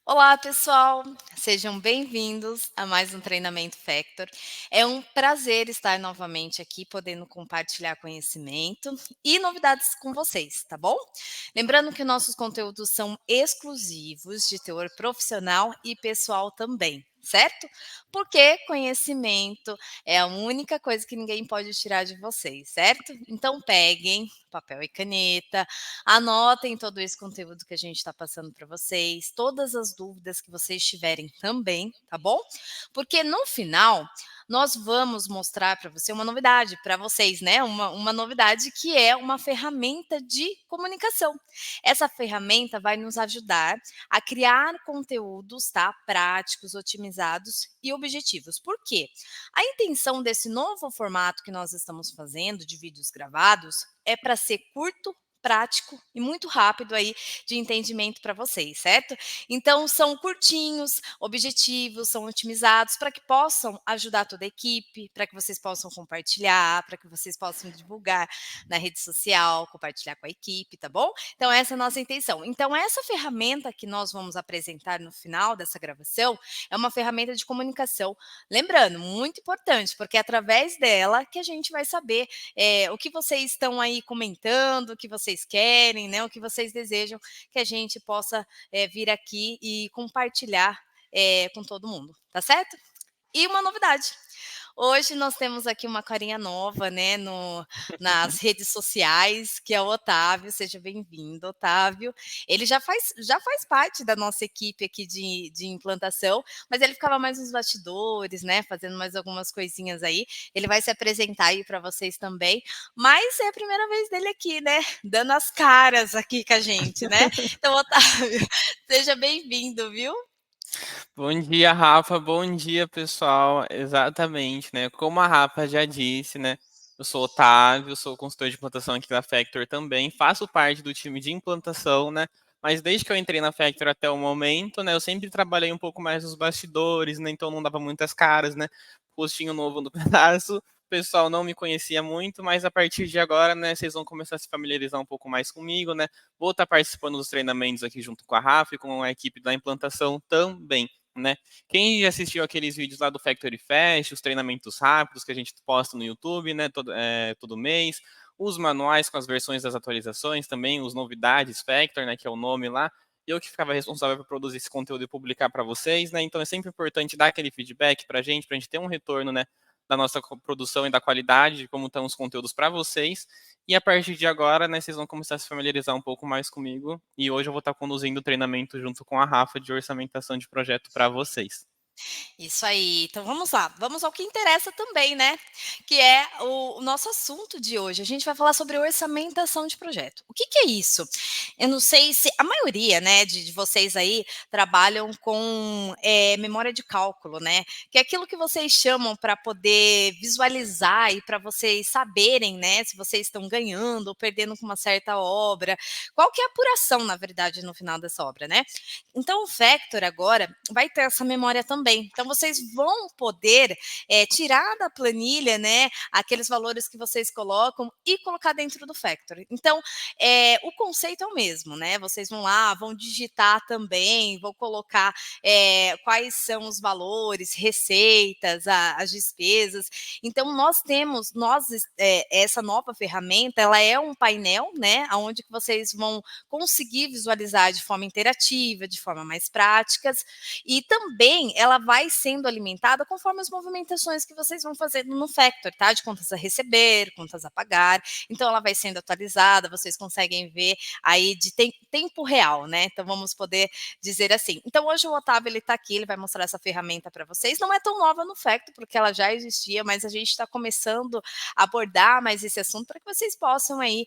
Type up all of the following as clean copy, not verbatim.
Olá, pessoal! Sejam bem-vindos a mais um treinamento Factor. É um prazer estar novamente aqui, podendo compartilhar conhecimento e novidades com vocês, tá bom? Lembrando que nossos conteúdos são exclusivos, de teor profissional e pessoal também, certo? Porque conhecimento é a única coisa que ninguém pode tirar de vocês, certo? Então peguem papel e caneta, anotem todo esse conteúdo que a gente está passando para vocês, todas as dúvidas que vocês tiverem também, tá bom? Porque no final nós vamos mostrar para você uma novidade, para vocês, né? Uma novidade que é uma ferramenta de comunicação. Essa ferramenta vai nos ajudar a criar conteúdos, tá? Práticos, otimizados e objetivos. Por quê? A intenção desse novo formato que nós estamos fazendo de vídeos gravados é para ser curto, prático e muito rápido aí de entendimento para vocês, certo? Então são curtinhos, objetivos, são otimizados para que possam ajudar toda a equipe, para que vocês possam compartilhar, para que vocês possam divulgar na rede social, compartilhar com a equipe, tá bom? Então essa é a nossa intenção. Então essa ferramenta que nós vamos apresentar no final dessa gravação é uma ferramenta de comunicação. Lembrando, muito importante, porque é através dela que a gente vai saber o que vocês estão aí comentando, o que vocês querem, né, o que vocês desejam que a gente possa vir aqui e compartilhar com todo mundo, tá certo? E uma novidade. Hoje nós temos aqui uma carinha nova, né, nas redes sociais, que é o Otávio. Seja bem-vindo, Otávio. Ele já faz parte da nossa equipe aqui de implantação, mas ele ficava mais nos bastidores, né, fazendo mais algumas coisinhas aí. Ele vai se apresentar aí para vocês também, mas é a primeira vez dele aqui, né, dando as caras aqui com a gente, né. Então, Otávio, seja bem-vindo, viu? Bom dia, Rafa. Bom dia, pessoal. Exatamente, né? Como a Rafa já disse, né? Eu sou Otávio, sou consultor de implantação aqui da Factor também, faço parte do time de implantação, né? Mas desde que eu entrei na Factor até o momento, né? Eu sempre trabalhei um pouco mais nos bastidores, né? Então não dava muitas caras, né? Postinho novo no pedaço. O pessoal não me conhecia muito, mas a partir de agora, né? Vocês vão começar a se familiarizar um pouco mais comigo, né? Vou estar participando dos treinamentos aqui junto com a Rafa e com a equipe da implantação também, né? Quem já assistiu aqueles vídeos lá do Factory Fest, os treinamentos rápidos que a gente posta no YouTube, né, todo mês, os manuais com as versões das atualizações também, os novidades Factor, né, que é o nome lá, eu que ficava responsável por produzir esse conteúdo e publicar para vocês, né? Então é sempre importante dar aquele feedback para a gente ter um retorno, né, da nossa produção e da qualidade, de como estão os conteúdos para vocês. E a partir de agora, né, vocês vão começar a se familiarizar um pouco mais comigo. E hoje eu vou estar conduzindo o treinamento junto com a Rafa de orçamentação de projeto para vocês. Isso aí. Então vamos lá, vamos ao que interessa também, né, que é o nosso assunto de hoje. A gente vai falar sobre orçamentação de projeto. O que que é isso? Eu não sei se a maioria, né, de vocês aí trabalham com, memória de cálculo, né, que é aquilo que vocês chamam para poder visualizar e para vocês saberem, né, se vocês estão ganhando ou perdendo com uma certa obra, qual que é a apuração, na verdade, no final dessa obra, né. Então o Factor agora vai ter essa memória também. Então vocês vão poder, tirar da planilha, né, aqueles valores que vocês colocam e colocar dentro do Factor. Então, o conceito é o mesmo, né, vocês vão lá, vão digitar também, vão colocar, quais são os valores, receitas, a as despesas. Então essa nova ferramenta, ela é um painel, né, aonde que vocês vão conseguir visualizar de forma interativa, de forma mais práticas, e também ela vai sendo alimentada conforme as movimentações que vocês vão fazendo no Factor, tá? De contas a receber, contas a pagar. Então ela vai sendo atualizada, vocês conseguem ver aí de tempo real, né? Então vamos poder dizer assim. Então hoje o Otávio ele tá aqui, ele vai mostrar essa ferramenta para vocês. Não é tão nova no Factor, porque ela já existia, mas a gente está começando a abordar mais esse assunto para que vocês possam aí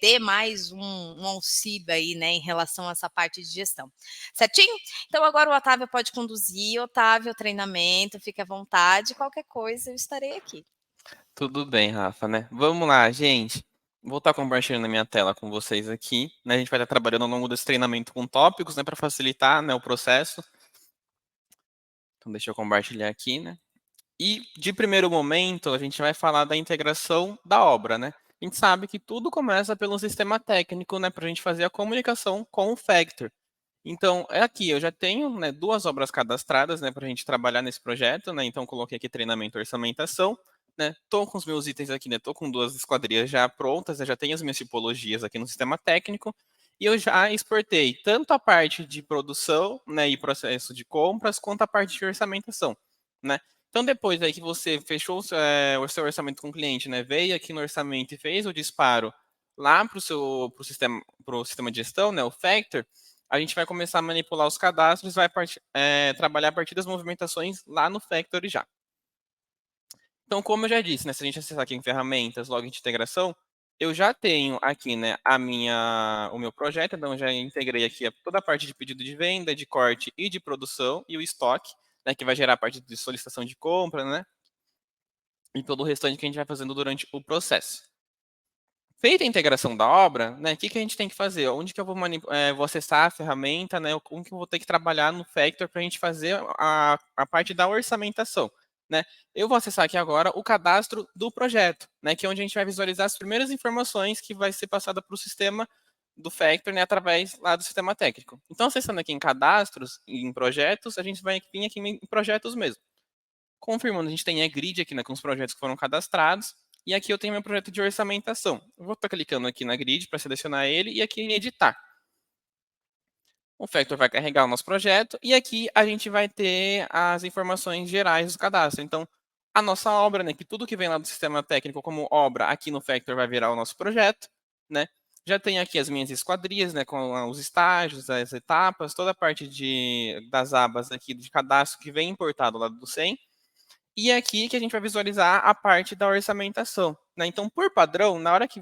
ter mais um auxílio aí, né, em relação a essa parte de gestão. Certinho? Então agora o Otávio pode conduzir, Otávio, o treinamento, fique à vontade, qualquer coisa eu estarei aqui. Tudo bem, Rafa, né? Vamos lá, gente. Vou estar compartilhando a minha tela com vocês aqui, né? A gente vai estar trabalhando ao longo desse treinamento com tópicos, né, para facilitar, né, o processo. Então deixa eu compartilhar aqui, né? E de primeiro momento, a gente vai falar da integração da obra, né? A gente sabe que tudo começa pelo sistema técnico, né, para a gente fazer a comunicação com o Factor. Então, é aqui, eu já tenho, né, 2 obras cadastradas, né, para a gente trabalhar nesse projeto, né, então coloquei aqui treinamento e orçamentação, né, tô com os meus itens aqui, né, tô com 2 esquadrias já prontas, né, já tenho as minhas tipologias aqui no sistema técnico, e eu já exportei tanto a parte de produção, né, e processo de compras, quanto a parte de orçamentação, né. Então depois aí que você fechou o seu orçamento com o cliente, né, veio aqui no orçamento e fez o disparo lá para o sistema de gestão, né, o Factor, a gente vai começar a manipular os cadastros e vai trabalhar a partir das movimentações lá no Factory já. Então, como eu já disse, né, se a gente acessar aqui em ferramentas, login de integração, eu já tenho aqui, né, o meu projeto, então já integrei aqui toda a parte de pedido de venda, de corte e de produção e o estoque, né, que vai gerar a parte de solicitação de compra, né, e todo o restante que a gente vai fazendo durante o processo. Feita a integração da obra, né, que a gente tem que fazer? Onde que eu vou acessar a ferramenta, né, como que eu vou ter que trabalhar no Factor para a gente fazer a parte da orçamentação, né? Eu vou acessar aqui agora o cadastro do projeto, né, que é onde a gente vai visualizar as primeiras informações que vai ser passada para o sistema do Factor, né, através lá do sistema técnico. Então, acessando aqui em cadastros e em projetos, a gente vai vir aqui em projetos mesmo. Confirmando, a gente tem a grid aqui, né, com os projetos que foram cadastrados. E aqui eu tenho meu projeto de orçamentação. Eu vou estar clicando aqui na grid para selecionar ele e aqui em editar. O Factor vai carregar o nosso projeto e aqui a gente vai ter as informações gerais do cadastro. Então, a nossa obra, né, que tudo que vem lá do sistema técnico como obra, aqui no Factor vai virar o nosso projeto, né? Já tenho aqui as minhas esquadrias, né, com os estágios, as etapas, toda a parte das abas aqui de cadastro que vem importado lá do SEM. E é aqui que a gente vai visualizar a parte da orçamentação, né? Então, por padrão, na hora que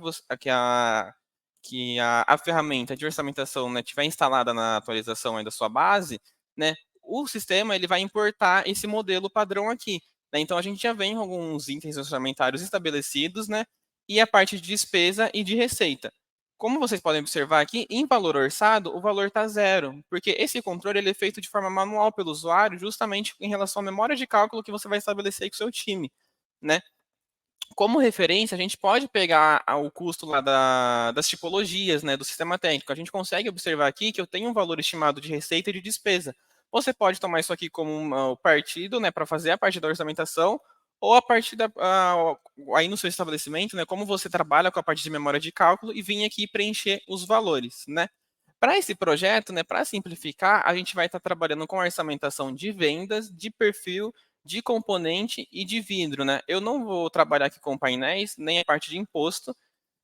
a ferramenta de orçamentação, né, tiver instalada na atualização aí da sua base, né, o sistema ele vai importar esse modelo padrão aqui, né? Então a gente já vem com alguns itens orçamentários estabelecidos, né? E a parte de despesa e de receita. Como vocês podem observar aqui, em valor orçado, o valor está zero, porque esse controle ele é feito de forma manual pelo usuário, justamente em relação à memória de cálculo que você vai estabelecer com o seu time, né? Como referência, a gente pode pegar o custo lá das tipologias, né, do sistema técnico. A gente consegue observar aqui que eu tenho um valor estimado de receita e de despesa. Você pode tomar isso aqui como o partido, né, para fazer a parte da orçamentação, ou a partir aí no seu estabelecimento, né, como você trabalha com a parte de memória de cálculo e vir aqui preencher os valores, né. Para esse projeto, né, para simplificar, a gente vai estar trabalhando com orçamentação de vendas, de perfil, de componente e de vidro, né? Eu não vou trabalhar aqui com painéis, nem a parte de imposto,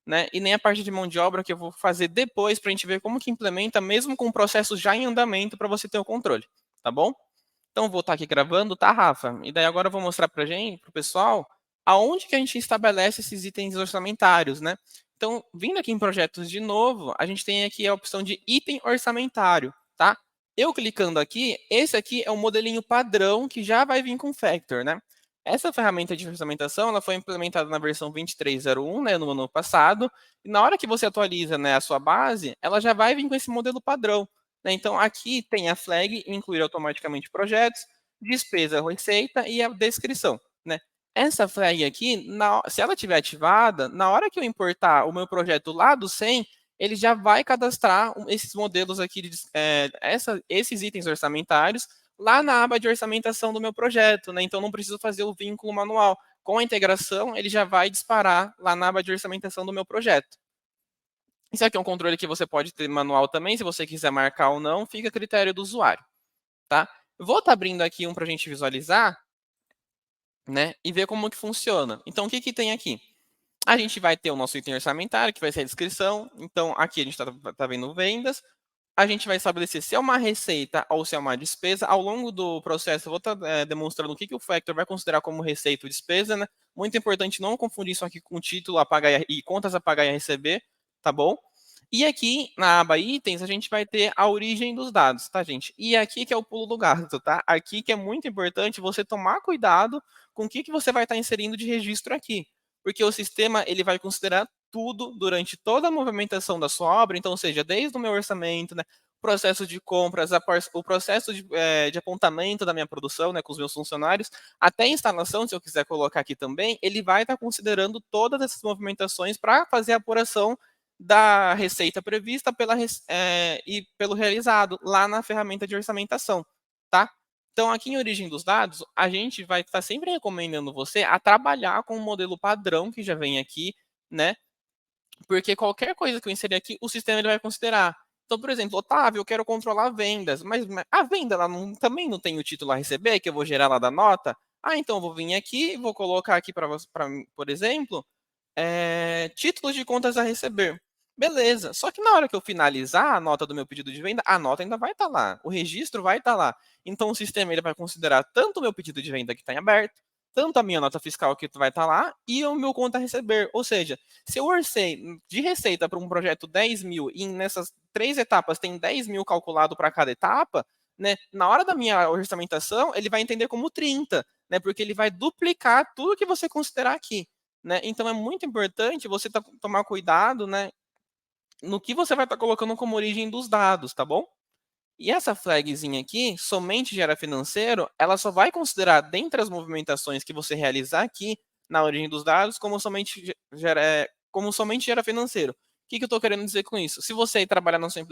né? E nem a parte de mão de obra que eu vou fazer depois para a gente ver como que implementa, mesmo com o processo já em andamento, para você ter o controle, tá bom? Então vou estar aqui gravando, tá, Rafa? E daí agora eu vou mostrar para gente, para o pessoal, aonde que a gente estabelece esses itens orçamentários, né? Então, vindo aqui em projetos de novo, a gente tem aqui a opção de item orçamentário, tá? Eu clicando aqui, esse aqui é o modelinho padrão que já vai vir com o Factor, né? Essa ferramenta de orçamentação, ela foi implementada na versão 23.01, né, no ano passado, e na hora que você atualiza, né, a sua base, ela já vai vir com esse modelo padrão, né? Então, aqui tem a flag, incluir automaticamente projetos, despesa, receita e a descrição, né? Essa flag aqui, se ela estiver ativada, na hora que eu importar o meu projeto lá do 100, ele já vai cadastrar esses modelos aqui, esses itens orçamentários, lá na aba de orçamentação do meu projeto, né? Então, não preciso fazer o vínculo manual. Com a integração, ele já vai disparar lá na aba de orçamentação do meu projeto. Isso aqui é um controle que você pode ter manual também, se você quiser marcar ou não, fica a critério do usuário, tá? Vou estar abrindo aqui um para a gente visualizar, né, e ver como que funciona. Então, o que que tem aqui? A gente vai ter o nosso item orçamentário, que vai ser a descrição. Então, aqui a gente tá vendo vendas. A gente vai estabelecer se é uma receita ou se é uma despesa. Ao longo do processo, eu vou estar demonstrando o que, que o Factor vai considerar como receita ou despesa, né? Muito importante não confundir isso aqui com título a pagar e contas a pagar e a receber, tá bom? E aqui na aba itens, a gente vai ter a origem dos dados, tá, gente? E aqui que é o pulo do gato, tá? Aqui que é muito importante você tomar cuidado com o que, que você vai estar inserindo de registro aqui. Porque o sistema ele vai considerar tudo durante toda a movimentação da sua obra, então, ou seja, desde o meu orçamento, né, processo de compras, o processo de apontamento da minha produção, né, com os meus funcionários, até a instalação, se eu quiser colocar aqui também, ele vai estar considerando todas essas movimentações para fazer a apuração da receita prevista e pelo realizado lá na ferramenta de orçamentação, tá? Então, aqui em origem dos dados, a gente vai estar sempre recomendando você a trabalhar com o modelo padrão que já vem aqui, né? Porque qualquer coisa que eu inserir aqui, o sistema ele vai considerar. Então, por exemplo, Otávio, eu quero controlar vendas, mas a venda ela também não tem o título a receber, que eu vou gerar lá da nota. Ah, então eu vou vir aqui, vou colocar aqui para, por exemplo, títulos de contas a receber. Beleza. Só que na hora que eu finalizar a nota do meu pedido de venda, a nota ainda vai estar lá. O registro vai estar lá. Então o sistema ele vai considerar tanto o meu pedido de venda que está em aberto, tanto a minha nota fiscal que vai estar lá e o meu conta a receber. Ou seja, se eu orcei de receita para um projeto 10 mil e nessas 3 etapas tem 10 mil calculado para cada etapa, né, na hora da minha orçamentação, ele vai entender como 30, né, porque ele vai duplicar tudo que você considerar aqui. Né? Então é muito importante você tomar cuidado, né, no que você vai estar colocando como origem dos dados, tá bom? E essa flagzinha aqui, somente gera financeiro, ela só vai considerar dentre as movimentações que você realizar aqui na origem dos dados como somente gera financeiro. O que eu estou querendo dizer com isso? Se você trabalhar na sua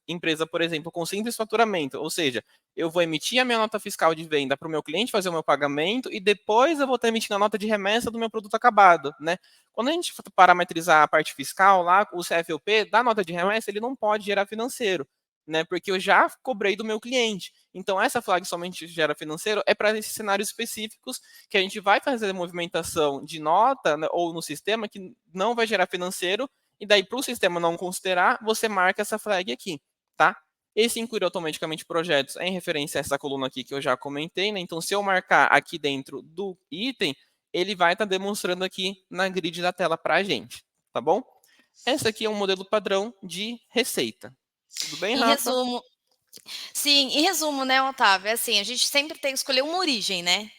empresa, por exemplo, com simples faturamento, ou seja, eu vou emitir a minha nota fiscal de venda para o meu cliente fazer o meu pagamento e depois eu vou estar emitindo a nota de remessa do meu produto acabado, né? Quando a gente parametrizar a parte fiscal lá, o CFOP da nota de remessa, ele não pode gerar financeiro, né? Porque eu já cobrei do meu cliente. Então, essa flag somente gera financeiro é para esses cenários específicos que a gente vai fazer a movimentação de nota, né, ou no sistema que não vai gerar financeiro, e daí para o sistema não considerar, você marca essa flag aqui, tá? Esse inclui automaticamente projetos em referência a essa coluna aqui que eu já comentei, né? Então, se eu marcar aqui dentro do item, ele vai estar demonstrando aqui na grid da tela para a gente, tá bom? Esse aqui é um modelo padrão de receita. Tudo bem, Em Rafa? resumo, sim, em resumo, né, Otávio, é assim, a gente sempre tem que escolher uma origem, né.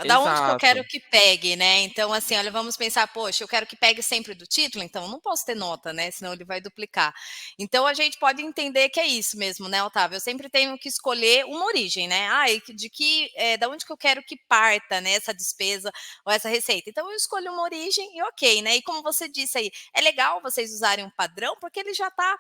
Da onde que eu quero Exato. que pegue, né. Então, assim, olha, vamos pensar: "Poxa, eu quero que pegue sempre do título, então eu não posso ter nota, né, senão ele vai duplicar". Então a gente pode entender que é isso mesmo, né, Otávio, eu sempre tenho que escolher uma origem, né. E da onde que eu quero que parta, né, essa despesa ou essa receita. Então eu escolho uma origem e ok, né. E como você disse aí, é legal vocês usarem um padrão, porque ele já está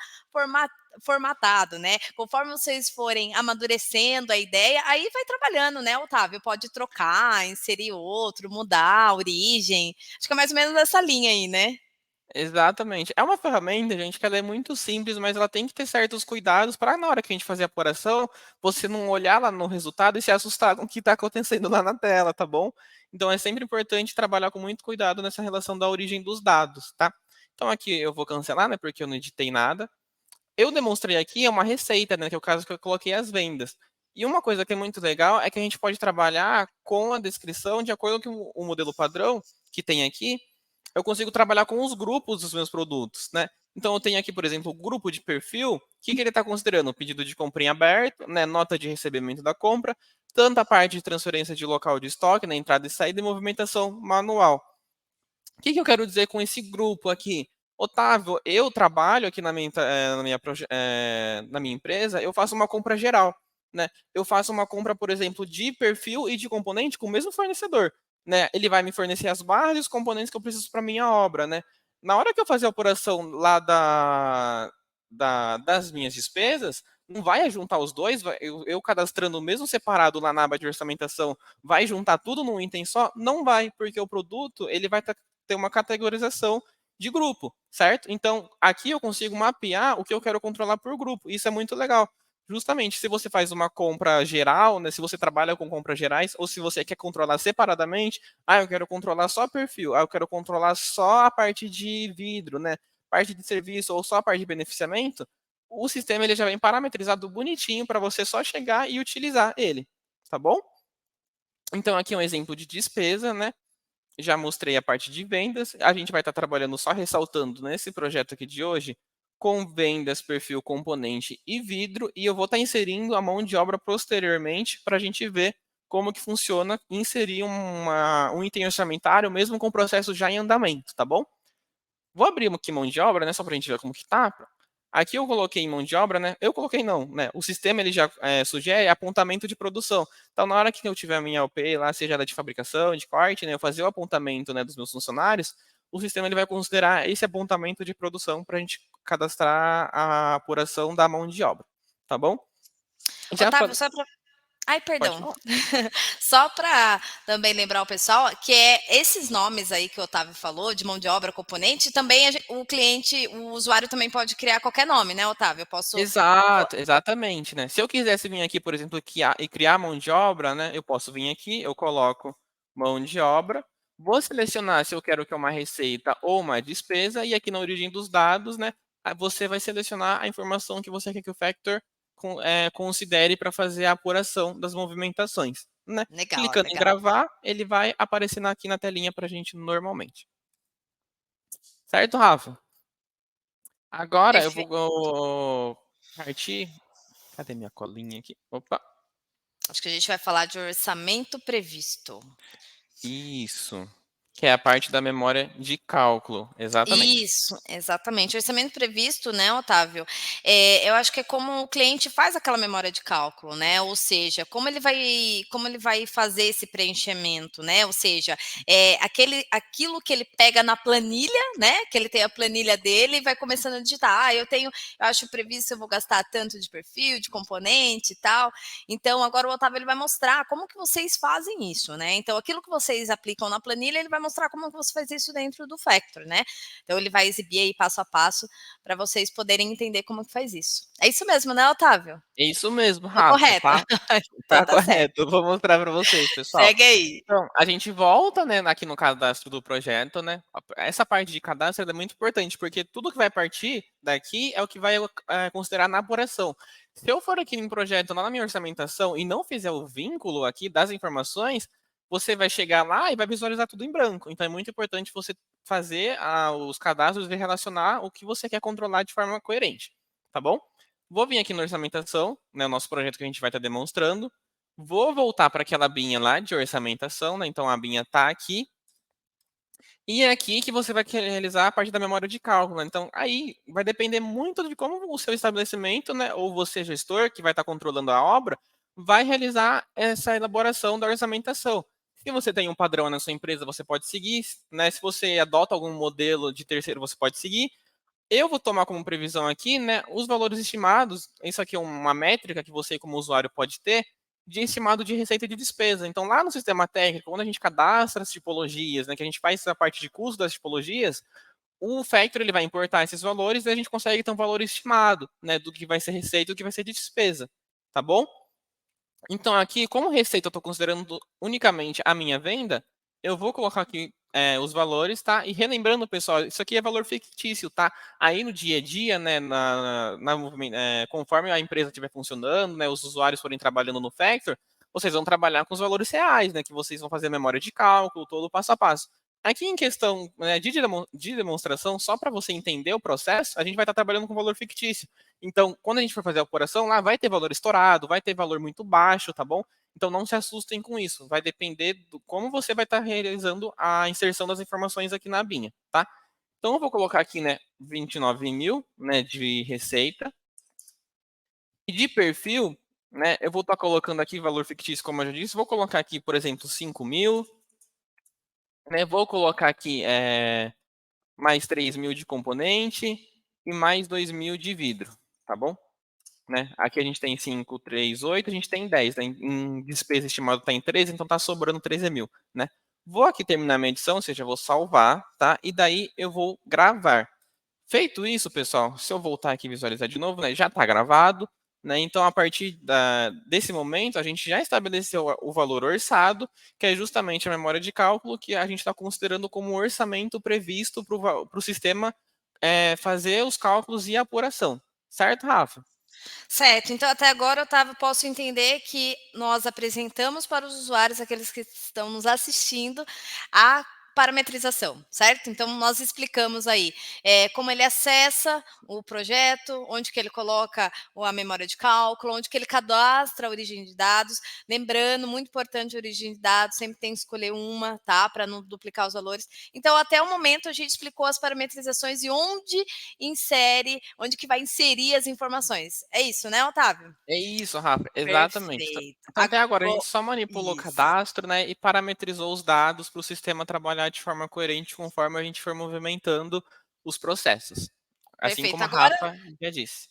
formatado, né? Conforme vocês forem amadurecendo a ideia, aí vai trabalhando, né, Otávio? Pode trocar, inserir outro, mudar a origem. Acho que é mais ou menos essa linha aí, né? Exatamente. É uma ferramenta, gente, que ela é muito simples, mas ela tem que ter certos cuidados para na hora que a gente fazer a apuração, você não olhar lá no resultado e se assustar com o que está acontecendo lá na tela, tá bom? Então é sempre importante trabalhar com muito cuidado nessa relação da origem dos dados, tá? Então aqui eu vou cancelar, né, porque eu não editei nada. Eu demonstrei aqui uma receita, né, que é o caso que eu coloquei as vendas. E uma coisa que é muito legal é que a gente pode trabalhar com a descrição de acordo com o modelo padrão que tem aqui. Eu consigo trabalhar com os grupos dos meus produtos, né? Então eu tenho aqui, por exemplo, o grupo de perfil. O que ele está considerando? O pedido de compra em aberto, né, nota de recebimento da compra, tanta parte de transferência de local de estoque, né, entrada e saída e movimentação manual. O que eu quero dizer com esse grupo aqui? Otávio, eu trabalho aqui na minha empresa, eu faço uma compra geral, né? Eu faço uma compra, por exemplo, de perfil e de componente com o mesmo fornecedor, né? Ele vai me fornecer as barras e os componentes que eu preciso para minha obra, né? Na hora que eu fazer a apuração lá das minhas despesas, não vai juntar os dois, eu cadastrando o mesmo separado lá na aba de orçamentação, vai juntar tudo num item só? Não vai, porque o produto ele vai ter uma categorização de grupo, certo? Então, aqui eu consigo mapear o que eu quero controlar por grupo. Isso é muito legal. Justamente, se você faz uma compra geral, né, se você trabalha com compras gerais, ou se você quer controlar separadamente, eu quero controlar só perfil, eu quero controlar só a parte de vidro, né, parte de serviço ou só a parte de beneficiamento, o sistema ele já vem parametrizado bonitinho para você só chegar e utilizar ele, tá bom? Então aqui é um exemplo de despesa, né? Já mostrei a parte de vendas. A gente vai estar trabalhando só ressaltando nesse projeto aqui de hoje com vendas, perfil, componente e vidro. E eu vou estar inserindo a mão de obra posteriormente para a gente ver como que funciona inserir um item orçamentário mesmo com o processo já em andamento, tá bom? Vou abrir aqui mão de obra, né, só para a gente ver como que tá. Aqui eu coloquei em mão de obra, né? Eu coloquei não, né? O sistema ele já sugere apontamento de produção. Então, na hora que eu tiver a minha OP lá, seja ela de fabricação, de corte, né? Eu fazer o apontamento, né, dos meus funcionários, o sistema ele vai considerar esse apontamento de produção para a gente cadastrar a apuração da mão de obra, tá bom? Já Otávio, falei, só para ai, pode perdão. falar. Só para também lembrar o pessoal que é esses nomes aí que o Otávio falou, de mão de obra, componente, também o cliente, o usuário também pode criar qualquer nome, né, Otávio? Eu posso. Exato, exatamente, né? Se eu quisesse vir aqui, por exemplo, e criar mão de obra, né? Eu posso vir aqui, eu coloco mão de obra, vou selecionar se eu quero que é uma receita ou uma despesa, e aqui na origem dos dados, né? Você vai selecionar a informação que você quer que o Factor considere para fazer a apuração das movimentações, né? Legal, Clicando em legal. gravar, ele vai aparecer aqui na telinha para a gente normalmente. Certo, Rafa? Agora eu Perfeito. vou partir. Cadê minha colinha aqui? Opa, Acho que a gente vai falar de orçamento previsto. isso. Que é a parte da memória de cálculo, exatamente. Isso, exatamente. Orçamento previsto, né, Otávio, eu acho que é como o cliente faz aquela memória de cálculo, né, ou seja, como ele vai fazer esse preenchimento, né, ou seja, aquilo que ele pega na planilha, né, que ele tem a planilha dele e vai começando a digitar: eu acho previsto eu vou gastar tanto de perfil, de componente e tal, então agora o Otávio ele vai mostrar como que vocês fazem isso, né, então aquilo que vocês aplicam na planilha, ele vai mostrar como que você faz isso dentro do Factor, né. Então ele vai exibir aí passo a passo para vocês poderem entender como que faz isso. É isso mesmo, né, Otávio? É isso mesmo, Tô Rafa, correta? tá? Então Tá tá certo. correto. Eu vou mostrar para vocês, pessoal. Segue aí. Então, a gente volta, né, aqui no cadastro do projeto, né? Essa parte de cadastro ela é muito importante, porque tudo que vai partir daqui é o que vai considerar na apuração. Se eu for aqui em projeto, lá na minha orçamentação, e não fizer o vínculo aqui das informações, você vai chegar lá e vai visualizar tudo em branco. Então, é muito importante você fazer os cadastros e relacionar o que você quer controlar de forma coerente, tá bom? Vou vir aqui na orçamentação, né, o nosso projeto que a gente vai estar demonstrando. Vou voltar para aquela abinha lá de orçamentação, né? Então a abinha está aqui. E é aqui que você vai realizar a parte da memória de cálculo, né. Então, aí vai depender muito de como o seu estabelecimento, né, ou você, gestor, que vai estar controlando a obra, vai realizar essa elaboração da orçamentação. Se você tem um padrão na sua empresa, você pode seguir, né? Se você adota algum modelo de terceiro, você pode seguir. Eu vou tomar como previsão aqui, né, os valores estimados. Isso aqui é uma métrica que você, como usuário, pode ter de estimado de receita e de despesa. Então, lá no sistema técnico, quando a gente cadastra as tipologias, né, que a gente faz essa parte de custo das tipologias, o Factor ele vai importar esses valores e a gente consegue ter um valor estimado, né, do que vai ser receita e do que vai ser de despesa, tá bom? Então, aqui, como receita eu estou considerando unicamente a minha venda, eu vou colocar aqui os valores, tá? E relembrando, pessoal, isso aqui é valor fictício, tá? Aí no dia a dia, né, conforme a empresa estiver funcionando, né, os usuários forem trabalhando no Factor, vocês vão trabalhar com os valores reais, né, que vocês vão fazer a memória de cálculo, todo o passo a passo. Aqui em questão, né, de demonstração, só para você entender o processo, a gente vai estar trabalhando com valor fictício. Então, quando a gente for fazer a apuração, lá vai ter valor estourado, vai ter valor muito baixo, tá bom? Então, não se assustem com isso. Vai depender do como você vai estar realizando a inserção das informações aqui na abinha, tá? Então, eu vou colocar aqui, né, 29 mil, né, de receita. E de perfil, né, eu vou estar colocando aqui valor fictício, como eu já disse. Vou colocar aqui, por exemplo, 5 mil. Né, vou colocar aqui mais 3 mil de componente e mais 2 mil de vidro, tá bom? Né? Aqui a gente tem 5, 3, 8, a gente tem 10. Né? Em despesa estimada está em 13, então está sobrando 13 mil. Né? Vou aqui terminar minha edição, ou seja, vou salvar, tá? E daí eu vou gravar. Feito isso, pessoal, se eu voltar aqui e visualizar de novo, né, já está gravado. Né? Então, a partir desse momento, a gente já estabeleceu o valor orçado, que é justamente a memória de cálculo que a gente está considerando como orçamento previsto para o sistema fazer os cálculos e a apuração. Certo, Rafa? Certo, então até agora, Otávio, posso entender que nós apresentamos para os usuários, aqueles que estão nos assistindo, a parametrização, certo? Então nós explicamos aí, como ele acessa o projeto, onde que ele coloca a memória de cálculo, onde que ele cadastra a origem de dados. Lembrando, muito importante a origem de dados, sempre tem que escolher uma, tá? Para não duplicar os valores. Então, até o momento, a gente explicou as parametrizações e onde que vai inserir as informações. É isso, né, Otávio? É isso, Rafa, exatamente. Perfeito. Então, até agora a gente Ago só manipulou o Isso. cadastro, né, e parametrizou os dados para o sistema trabalhar andar de forma coerente conforme a gente for movimentando os processos. Assim Perfeito. como a Agora Rafa já disse.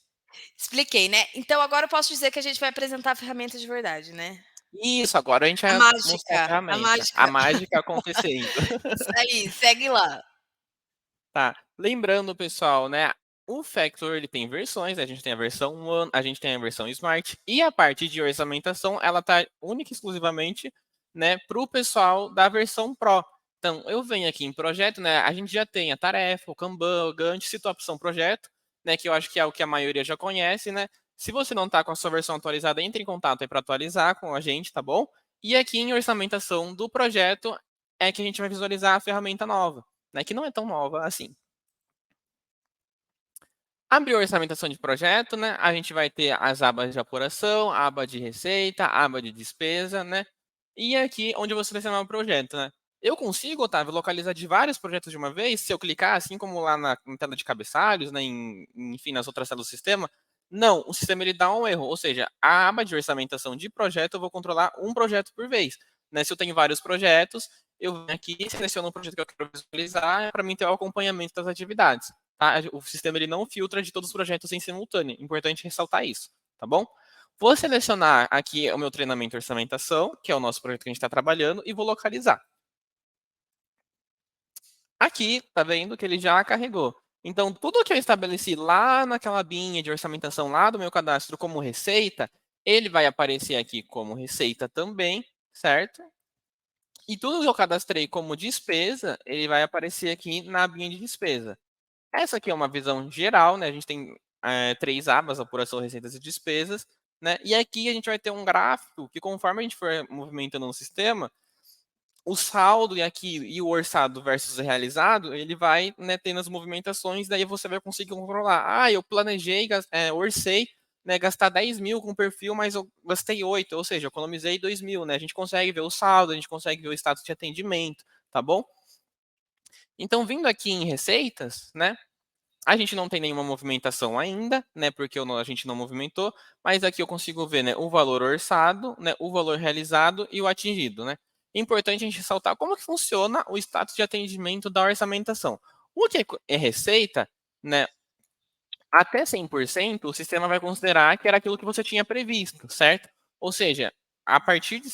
expliquei, né. Então agora eu posso dizer que a gente vai apresentar a ferramenta de verdade, né. Isso, agora a gente A vai mostrar a mágica, a ferramenta, a mágica. mágica acontecendo. Isso aí, segue lá. Tá. Lembrando, pessoal, né, o Factor ele tem versões, a gente tem a versão One, a gente tem a versão Smart e a parte de orçamentação, ela tá única e exclusivamente, né, para o pessoal da versão Pro. Então, eu venho aqui em projeto, né, a gente já tem a tarefa, o Kanban, o Gantt, cito a opção projeto, né, que eu acho que é o que a maioria já conhece, né. Se você não tá com a sua versão atualizada, entre em contato aí para atualizar com a gente, tá bom? E aqui em orçamentação do projeto é que a gente vai visualizar a ferramenta nova, né, que não é tão nova assim. Abrir a orçamentação de projeto, né, a gente vai ter as abas de apuração, aba de receita, aba de despesa, né, e aqui onde eu vou selecionar o projeto, né. Eu consigo, Otávio, localizar de vários projetos de uma vez, se eu clicar, assim como lá na tela de cabeçalhos, né, enfim, nas outras telas do sistema? Não, o sistema ele dá um erro, ou seja, a aba de orçamentação de projeto eu vou controlar um projeto por vez, né. Se eu tenho vários projetos, eu venho aqui, seleciono o projeto que eu quero visualizar, para mim ter o acompanhamento das atividades. Tá? O sistema ele não filtra de todos os projetos em simultâneo. Importante ressaltar isso, tá bom? Vou selecionar aqui o meu treinamento orçamentação, que é o nosso projeto que a gente está trabalhando, e vou localizar. Aqui, tá vendo que ele já carregou. Então, tudo que eu estabeleci lá naquela abinha de orçamentação lá do meu cadastro como receita, ele vai aparecer aqui como receita também, certo? E tudo que eu cadastrei como despesa, ele vai aparecer aqui na abinha de despesa. Essa aqui é uma visão geral, né? A gente tem três abas, apuração, receitas e despesas, né? E aqui a gente vai ter um gráfico que, conforme a gente for movimentando no sistema, o saldo e o orçado versus o realizado, ele vai, né, tendo as movimentações, daí você vai conseguir controlar. Ah, eu planejei, orcei, né, gastar 10 mil com o perfil, mas eu gastei 8, ou seja, eu economizei 2 mil, né? A gente consegue ver o saldo, a gente consegue ver o status de atendimento, tá bom? Então, vindo aqui em receitas, né? A gente não tem nenhuma movimentação ainda, né? Porque a gente não movimentou, mas aqui eu consigo ver, né, o valor orçado, né, o valor realizado e o atingido, né? Importante a gente ressaltar como que funciona o status de atendimento da orçamentação. O que é receita, né? Até 100% o sistema vai considerar que era aquilo que você tinha previsto, certo? Ou seja, a partir de,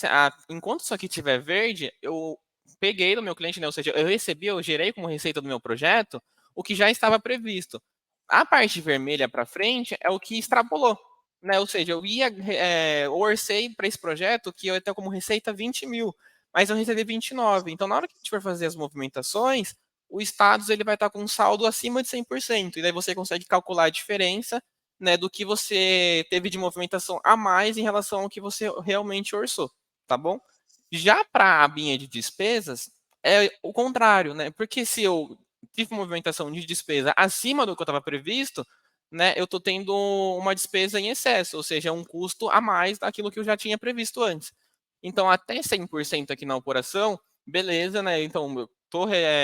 enquanto isso aqui estiver verde, eu peguei do meu cliente, né? Ou seja, eu recebi, eu gerei como receita do meu projeto o que já estava previsto. A parte vermelha para frente é o que extrapolou, né? Ou seja, eu orcei para esse projeto que eu ia ter como receita 20 mil, mas eu recebi 29. Então, na hora que a gente for fazer as movimentações, o status ele vai estar com um saldo acima de 100%, e daí você consegue calcular a diferença, né, do que você teve de movimentação a mais em relação ao que você realmente orçou, tá bom? Já para a abinha de despesas, é o contrário, né? Porque se eu tive movimentação de despesa acima do que eu estava previsto, né, eu estou tendo uma despesa em excesso, ou seja, um custo a mais daquilo que eu já tinha previsto antes. Então, até 100% aqui na operação, beleza, né? Então,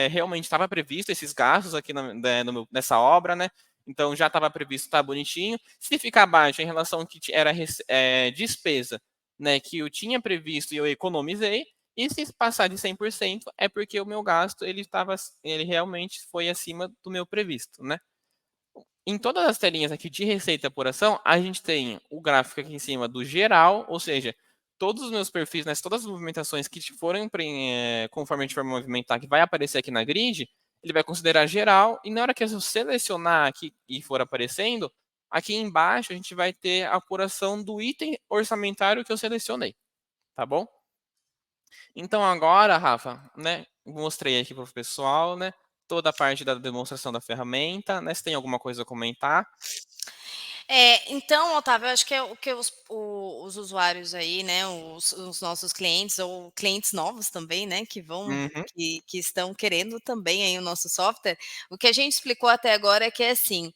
realmente estava previsto esses gastos aqui nessa obra, né? Então, já estava previsto, tá bonitinho. Se ficar abaixo em relação ao que era despesa, né, que eu tinha previsto e eu economizei, e se passar de 100% é porque o meu gasto ele realmente foi acima do meu previsto, né? Em todas as telinhas aqui de receita e apuração, a gente tem o gráfico aqui em cima do geral, ou seja, todos os meus perfis, né, todas as movimentações que forem conforme a gente for movimentar, que vai aparecer aqui na grid, ele vai considerar geral, e na hora que eu selecionar aqui e for aparecendo, aqui embaixo a gente vai ter a apuração do item orçamentário que eu selecionei, tá bom? Então agora, Rafa, né, mostrei aqui para o pessoal, né, toda a parte da demonstração da ferramenta, né, se tem alguma coisa a comentar. Então, Otávio, eu acho que é o que os usuários aí, né, os nossos clientes ou clientes novos também, né, Uhum. que estão querendo também aí o nosso software, o que a gente explicou até agora é que é assim,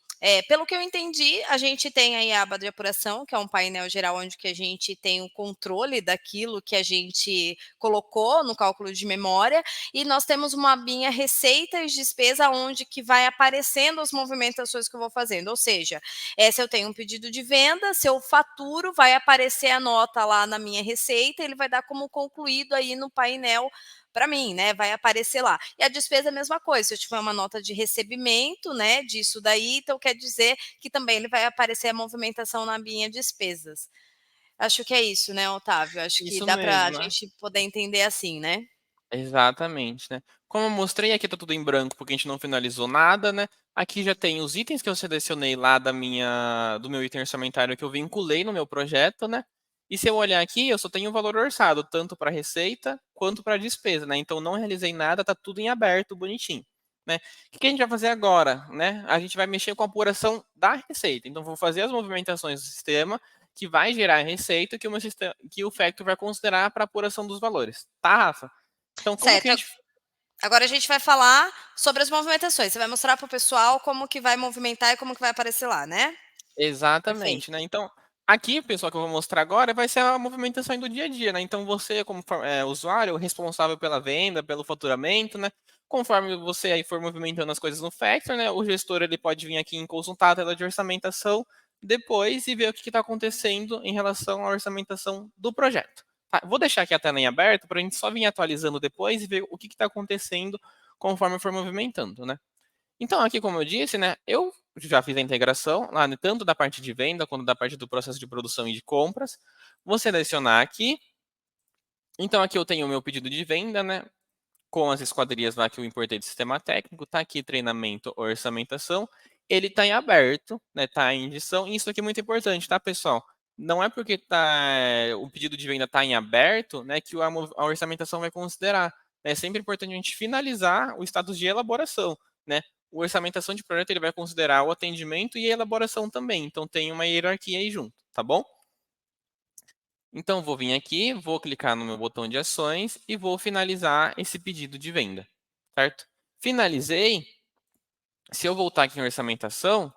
pelo que eu entendi, a gente tem aí a aba de apuração, que é um painel geral onde que a gente tem o controle daquilo que a gente colocou no cálculo de memória, e nós temos uma abinha receita e despesa onde que vai aparecendo as movimentações que eu vou fazendo, ou seja, se eu tenho um pedido de venda, se eu faturo, vai aparecer a nota lá na minha receita, ele vai dar como concluído aí no painel para mim, né? Vai aparecer lá. E a despesa é a mesma coisa. Se eu tiver uma nota de recebimento, né, disso daí, então quer dizer que também ele vai aparecer a movimentação na minha despesas. Acho que é isso, né, Otávio? Acho que Isso dá para a mesmo, né? gente poder entender assim, né? Exatamente, né. Como eu mostrei, aqui tá tudo em branco, porque a gente não finalizou nada, né. Aqui já tem os itens que eu selecionei lá do meu item orçamentário que eu vinculei no meu projeto, né. E se eu olhar aqui, eu só tenho o valor orçado, tanto para receita quanto para despesa, né. Então não realizei nada, tá tudo em aberto, bonitinho, né. O que a gente vai fazer agora, né? A gente vai mexer com a apuração da receita. Então vou fazer as movimentações do sistema que vai gerar a receita que o Factor vai considerar para apuração dos valores, tá, Rafa? Então, como que a Certo. gente. Agora a gente vai falar sobre as movimentações. Você vai mostrar para o pessoal como que vai movimentar e como que vai aparecer lá, né? Exatamente, né. Perfeito. Então, aqui, pessoal, que eu vou mostrar agora vai ser a movimentação do dia a dia, né. Então você, como usuário, responsável pela venda, pelo faturamento, né, conforme você aí for movimentando as coisas no Factor, né, o gestor ele pode vir aqui em consultar a tela de orçamentação depois e ver o que está acontecendo em relação à orçamentação do projeto. Tá, vou deixar aqui a tela em aberto para a gente só vir atualizando depois e ver o que está acontecendo conforme for movimentando, né. Então, aqui, como eu disse, né, eu já fiz a integração, lá, né, tanto da parte de venda quanto da parte do processo de produção e de compras. Vou selecionar aqui. Então, aqui eu tenho o meu pedido de venda, né, com as esquadrias lá que eu importei do sistema técnico. Tá aqui treinamento, orçamentação. Ele está em aberto, né, tá em edição. E isso aqui é muito importante, tá, pessoal? Não é porque o pedido de venda está em aberto, né, que a orçamentação vai considerar. É sempre importante a gente finalizar o status de elaboração, né? O orçamentação de projeto ele vai considerar o atendimento e a elaboração também. Então tem uma hierarquia aí junto, tá bom? Então vou vir aqui, vou clicar no meu botão de ações e vou finalizar esse pedido de venda, certo? Finalizei. Se eu voltar aqui em orçamentação,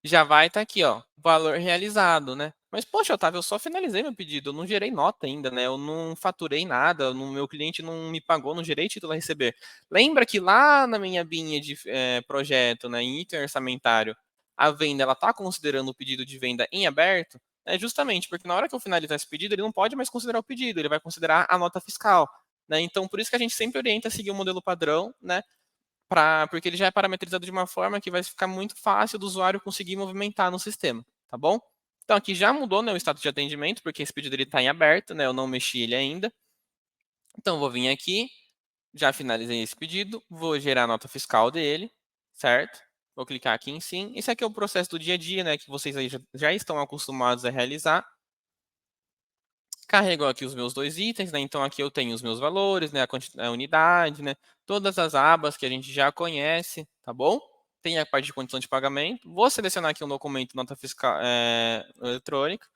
já vai estar aqui, ó, valor realizado, né? Mas, poxa, Otávio, eu só finalizei meu pedido, eu não gerei nota ainda, né? Eu não faturei nada, no meu cliente não me pagou, não gerei título a receber. Lembra que lá na minha binha de projeto, né, em item orçamentário, a venda, ela está considerando o pedido de venda em aberto? É justamente porque na hora que eu finalizar esse pedido, ele não pode mais considerar o pedido, ele vai considerar a nota fiscal, né? Então, por isso que a gente sempre orienta a seguir o modelo padrão, né? Porque ele já é parametrizado de uma forma que vai ficar muito fácil do usuário conseguir movimentar no sistema, tá bom? Então aqui já mudou, né, o status de atendimento, porque esse pedido está em aberto, né, eu não mexi ele ainda. Então vou vir aqui, já finalizei esse pedido, vou gerar a nota fiscal dele, certo? Vou clicar aqui em sim. Esse aqui é o processo do dia a dia, né, que vocês aí já estão acostumados a realizar. Carregou aqui os meus dois itens, né? Então aqui eu tenho os meus valores, né? A unidade, né? Todas as abas que a gente já conhece, tá bom? Tem a parte de condição de pagamento. Vou selecionar aqui um documento nota fiscal eletrônica.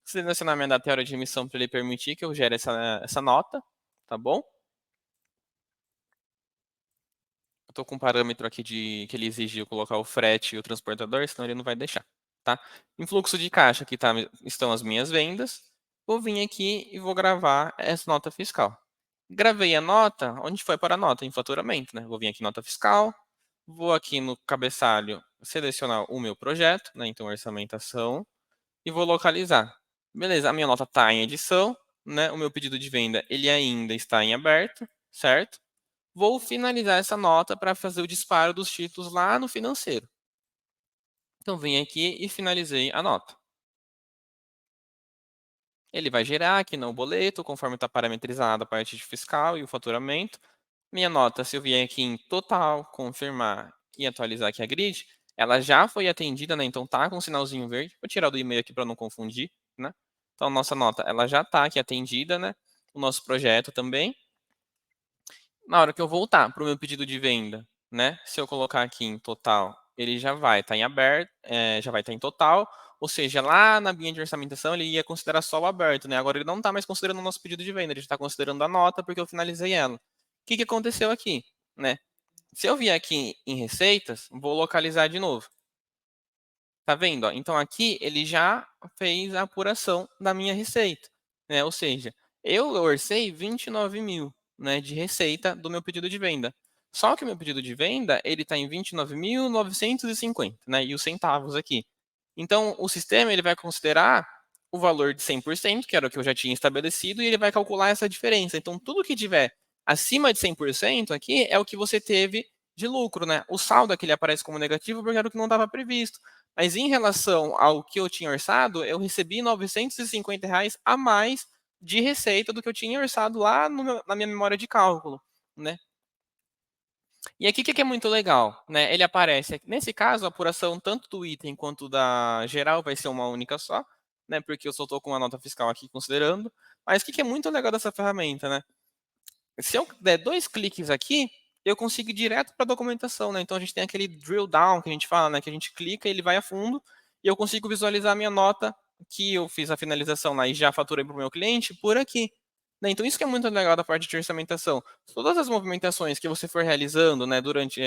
Selecionar minha data e hora de emissão para ele permitir que eu gere essa nota, tá bom? Eu tô com um parâmetro aqui que ele exige eu colocar o frete e o transportador, senão ele não vai deixar, tá? Em fluxo de caixa aqui estão as minhas vendas. Vou vir aqui e vou gravar essa nota fiscal. Gravei a nota, onde foi para a nota? Em faturamento, né? Vou vir aqui em nota fiscal, vou aqui no cabeçalho selecionar o meu projeto, né? Então orçamentação, e vou localizar. Beleza, a minha nota está em edição, né? O meu pedido de venda ele ainda está em aberto, certo? Vou finalizar essa nota para fazer o disparo dos títulos lá no financeiro. Então, vim aqui e finalizei a nota. Ele vai gerar aqui no boleto, conforme está parametrizada a parte de fiscal e o faturamento. Minha nota, se eu vier aqui em total, confirmar e atualizar aqui a grid, ela já foi atendida, né? Então tá com um sinalzinho verde. Vou tirar do e-mail aqui para não confundir, né? Então, nossa nota, ela já está aqui atendida, né? O nosso projeto também. Na hora que eu voltar para o meu pedido de venda, né? Se eu colocar aqui em total, ele já vai estar em aberto, já vai estar em total. Ou seja, lá na linha de orçamentação ele ia considerar só o aberto, né? Agora ele não está mais considerando o nosso pedido de venda, ele está considerando a nota porque eu finalizei ela. O que aconteceu aqui, né? Se eu vier aqui em receitas, vou localizar de novo. Tá vendo? Ó? Então aqui ele já fez a apuração da minha receita, né? Ou seja, eu orcei 29 mil, né, de receita do meu pedido de venda. Só que o meu pedido de venda ele está em 29.950, né? E os centavos aqui. Então o sistema ele vai considerar o valor de 100%, que era o que eu já tinha estabelecido, e ele vai calcular essa diferença. Então tudo que tiver Acima de 100% aqui é o que você teve de lucro, né? O saldo aqui ele aparece como negativo porque era o que não estava previsto. Mas em relação ao que eu tinha orçado, eu recebi R$ 950 a mais de receita do que eu tinha orçado lá na minha memória de cálculo, né? E aqui o que é muito legal, né? Ele aparece, nesse caso, a apuração tanto do item quanto da geral vai ser uma única só, né? Porque eu só estou com uma nota fiscal aqui considerando. Mas o que é muito legal dessa ferramenta, né? Se eu der 2 cliques aqui, eu consigo ir direto para a documentação, né? Então a gente tem aquele drill down que a gente fala, né? Que a gente clica, ele vai a fundo e eu consigo visualizar a minha nota que eu fiz a finalização lá e já faturei para o meu cliente por aqui, né? Então isso que é muito legal da parte de orçamentação. Todas as movimentações que você for realizando, né, durante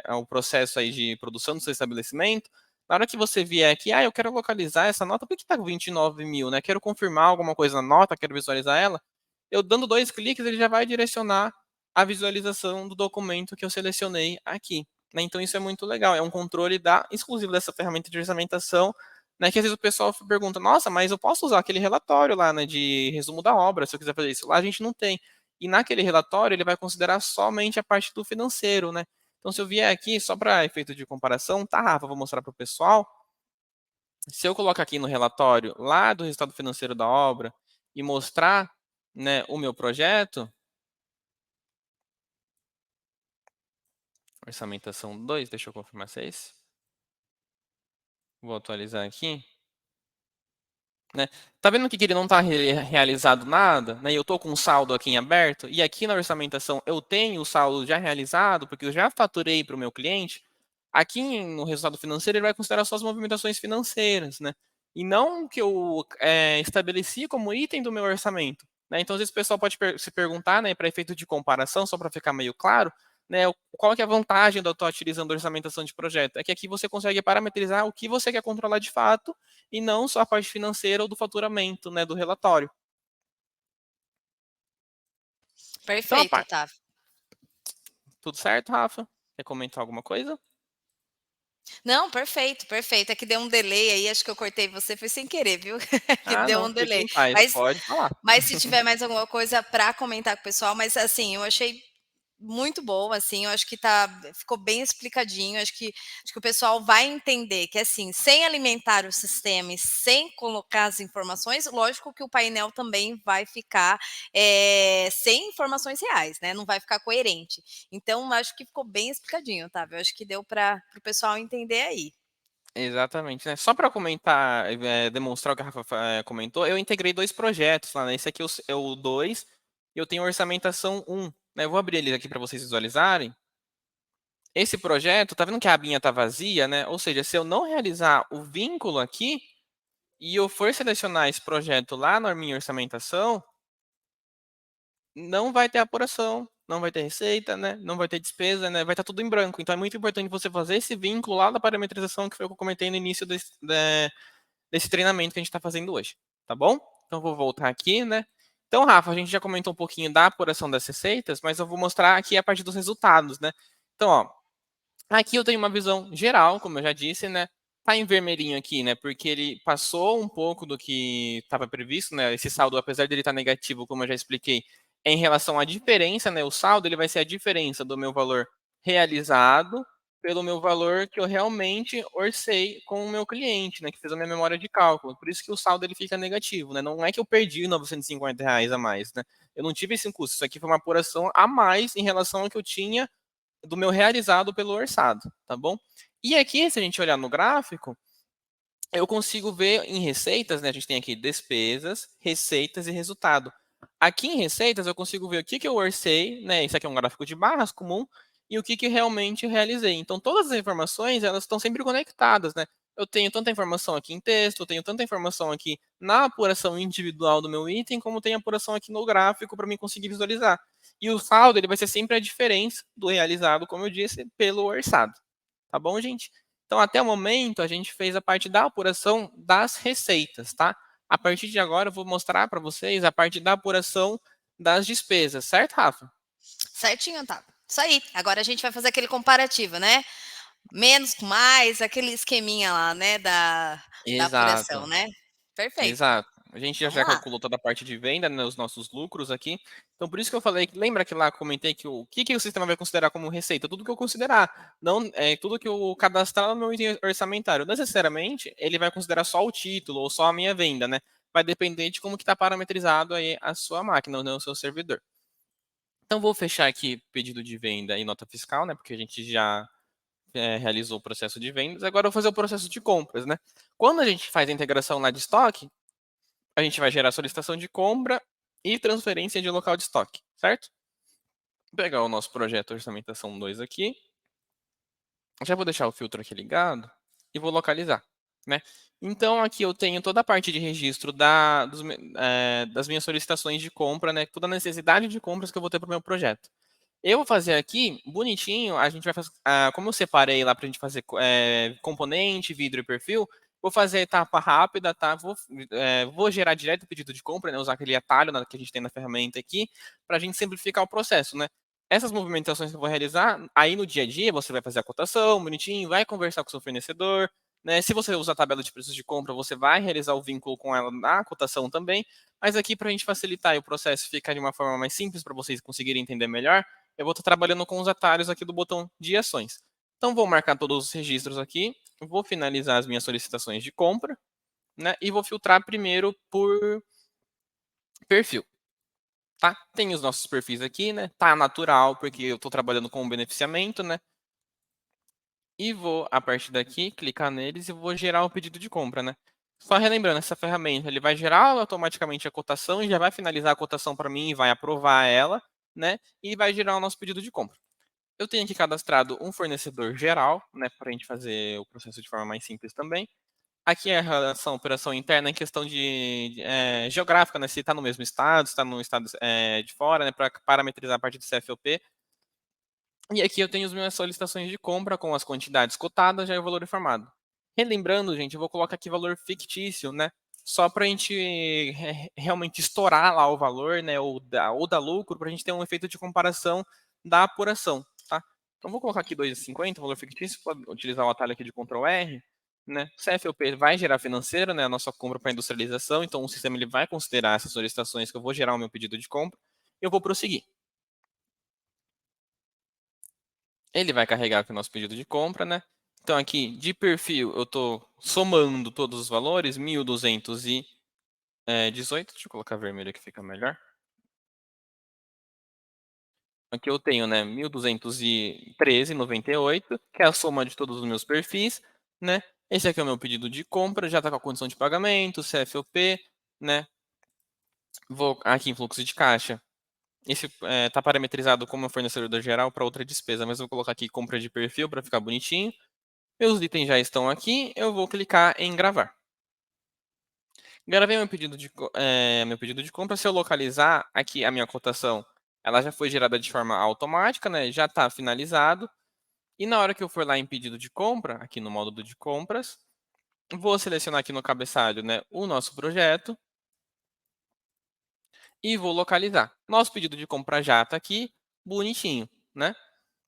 o processo aí de produção do seu estabelecimento, na hora que você vier aqui, eu quero localizar essa nota, por que está com 29 mil, né? Quero confirmar alguma coisa na nota, quero visualizar ela. Eu dando 2 cliques, ele já vai direcionar a visualização do documento que eu selecionei aqui, né? Então isso é muito legal, é um controle exclusivo dessa ferramenta de orçamentação, né? Que às vezes o pessoal pergunta, nossa, mas eu posso usar aquele relatório lá, né, de resumo da obra, se eu quiser fazer isso. Lá a gente não tem. E naquele relatório ele vai considerar somente a parte do financeiro, né? Então se eu vier aqui, só para efeito de comparação, tá, Rafa, vou mostrar para o pessoal. Se eu colocar aqui no relatório lá do resultado financeiro da obra e mostrar, né, o meu projeto, orçamentação 2, deixa eu confirmar se é esse. Vou atualizar aqui. Né? Tá vendo que ele não está realizado nada? Né? Eu estou com um saldo aqui em aberto e aqui na orçamentação eu tenho o saldo já realizado, porque eu já faturei para o meu cliente. Aqui no resultado financeiro ele vai considerar só as movimentações financeiras, né? E não o que eu estabeleci como item do meu orçamento. Né? Então, às vezes o pessoal pode se perguntar, né, para efeito de comparação, só para ficar meio claro, né, qual que é a vantagem de eu estar utilizando a orçamentação de projeto? É que aqui você consegue parametrizar o que você quer controlar de fato e não só a parte financeira ou do faturamento, né, do relatório. Então, Perfeito, Otávio. tudo certo, Rafa? Quer comentar alguma coisa? Não, perfeito, perfeito. É que deu um delay aí, acho que eu cortei você, foi sem querer, viu? Que Ah, deu não, um fique delay. em paz, Mas, pode falar. mas se tiver mais alguma coisa para comentar com o pessoal, mas assim, eu achei muito boa, assim, eu acho que ficou bem explicadinho, acho que o pessoal vai entender que, assim, sem alimentar o sistema e sem colocar as informações, lógico que o painel também vai ficar sem informações reais, né? Não vai ficar coerente. Então, acho que ficou bem explicadinho, Otávio. Eu acho que deu para o pessoal entender aí. Exatamente, né? Só para comentar, demonstrar o que a Rafa comentou, eu integrei 2 projetos lá, né? Esse aqui é o 2 e eu tenho orçamentação 1, né? Eu vou abrir ele aqui para vocês visualizarem. Esse projeto, tá vendo que a abinha tá vazia, né? Ou seja, se eu não realizar o vínculo aqui e eu for selecionar esse projeto lá na minha orçamentação, não vai ter apuração, não vai ter receita, né? Não vai ter despesa, né? Vai estar tudo em branco. Então é muito importante você fazer esse vínculo lá da parametrização que foi o que eu comentei no início desse treinamento que a gente está fazendo hoje, tá bom? Então vou voltar aqui, né? Então, Rafa, a gente já comentou um pouquinho da apuração das receitas, mas eu vou mostrar aqui a parte dos resultados, né? Então, ó, aqui eu tenho uma visão geral, como eu já disse, né? Tá em vermelhinho aqui, né? Porque ele passou um pouco do que estava previsto, né? Esse saldo, apesar dele estar negativo, como eu já expliquei, é em relação à diferença, né? O saldo ele vai ser a diferença do meu valor realizado pelo meu valor que eu realmente orcei com o meu cliente, né? Que fez a minha memória de cálculo. Por isso que o saldo ele fica negativo, né? Não é que eu perdi R$ 950 a mais, né? Eu não tive esse custo. Isso aqui foi uma apuração a mais em relação ao que eu tinha do meu realizado pelo orçado, tá bom? E aqui, se a gente olhar no gráfico, eu consigo ver em receitas, né? A gente tem aqui despesas, receitas e resultado. Aqui em receitas eu consigo ver o que eu orcei, né? Isso aqui é um gráfico de barras comum, e o que realmente realizei. Então todas as informações, elas estão sempre conectadas, né? Eu tenho tanta informação aqui em texto, eu tenho tanta informação aqui na apuração individual do meu item, como tem apuração aqui no gráfico para mim conseguir visualizar. E o saldo, ele vai ser sempre a diferença do realizado, como eu disse, pelo orçado. Tá bom, gente? Então, até o momento, a gente fez a parte da apuração das receitas, tá? A partir de agora, eu vou mostrar para vocês a parte da apuração das despesas, certo, Rafa? Certinho, Otávio. Isso aí. Agora a gente vai fazer aquele comparativo, né? Menos com mais, aquele esqueminha lá, né, da apuração, Exato, né. Perfeito. exato. A gente já Vamos lá. calculou toda a parte de venda, né, os nossos lucros aqui. Então, por isso que eu falei, lembra que lá comentei que o que o sistema vai considerar como receita? Tudo que eu considerar, não tudo que eu cadastrar no meu item orçamentário. Necessariamente, ele vai considerar só o título ou só a minha venda, né? Vai depender de como que está parametrizado aí a sua máquina, né, o seu servidor. Então, vou fechar aqui pedido de venda e nota fiscal, né? Porque a gente já realizou o processo de vendas. Agora eu vou fazer o processo de compras, né? Quando a gente faz a integração lá de estoque, a gente vai gerar solicitação de compra e transferência de local de estoque, certo? Vou pegar o nosso projeto Orçamentação 2 aqui. Já vou deixar o filtro aqui ligado e vou localizar, né? Então aqui eu tenho toda a parte de registro das minhas solicitações de compra, né? Toda a necessidade de compras que eu vou ter para o meu projeto. Eu vou fazer aqui, bonitinho, a gente vai fazer, como eu separei lá para a gente fazer componente, vidro e perfil, vou fazer a etapa rápida, tá? Vou gerar direto o pedido de compra, né? Usar aquele atalho que a gente tem na ferramenta aqui, para a gente simplificar o processo, né? Essas movimentações que eu vou realizar, aí no dia a dia você vai fazer a cotação, bonitinho, vai conversar com o seu fornecedor, né? Se você usa a tabela de preços de compra, você vai realizar o vínculo com ela na cotação também, mas aqui para a gente facilitar e o processo ficar de uma forma mais simples para vocês conseguirem entender melhor, eu vou estar trabalhando com os atalhos aqui do botão de ações. Então, vou marcar todos os registros aqui, vou finalizar as minhas solicitações de compra, né? E vou filtrar primeiro por perfil, tá? Tem os nossos perfis aqui, né? Tá natural, porque eu estou trabalhando com o beneficiamento, né? E vou, a partir daqui, clicar neles e vou gerar o pedido de compra, né? Só relembrando, essa ferramenta, ele vai gerar automaticamente a cotação e já vai finalizar a cotação para mim e vai aprovar ela, né? E vai gerar o nosso pedido de compra. Eu tenho aqui cadastrado um fornecedor geral, né, para a gente fazer o processo de forma mais simples também. Aqui é a relação operação interna em questão de geográfica, né, se está no mesmo estado, se está no estado de fora, né, para parametrizar a parte de CFOP. E aqui eu tenho as minhas solicitações de compra com as quantidades cotadas, já é o valor informado. Relembrando, gente, eu vou colocar aqui valor fictício, né, só para a gente realmente estourar lá o valor, né, ou dar lucro, para a gente ter um efeito de comparação da apuração, tá? Então, vou colocar aqui 2,50, valor fictício, pode utilizar o atalho aqui de Ctrl R, né? CFOP vai gerar financeiro, né, a nossa compra para industrialização, então o sistema ele vai considerar essas solicitações que eu vou gerar o meu pedido de compra, e eu vou prosseguir. Ele vai carregar aqui o nosso pedido de compra, né? Então aqui de perfil eu estou somando todos os valores, 1.218, deixa eu colocar vermelho que fica melhor. Aqui eu tenho, né, 1.213,98, que é a soma de todos os meus perfis, né? Esse aqui é o meu pedido de compra, já está com a condição de pagamento, CFOP, né? Vou aqui em fluxo de caixa. Esse está parametrizado como fornecedor geral para outra despesa, mas eu vou colocar aqui compra de perfil para ficar bonitinho. Meus itens já estão aqui, eu vou clicar em gravar. Gravei meu pedido de compra. Se eu localizar aqui a minha cotação, ela já foi gerada de forma automática, né? Já está finalizado. E na hora que eu for lá em pedido de compra, aqui no módulo de compras, vou selecionar aqui no cabeçalho, né, o nosso projeto e vou localizar. Nosso pedido de compra já está aqui, bonitinho, né?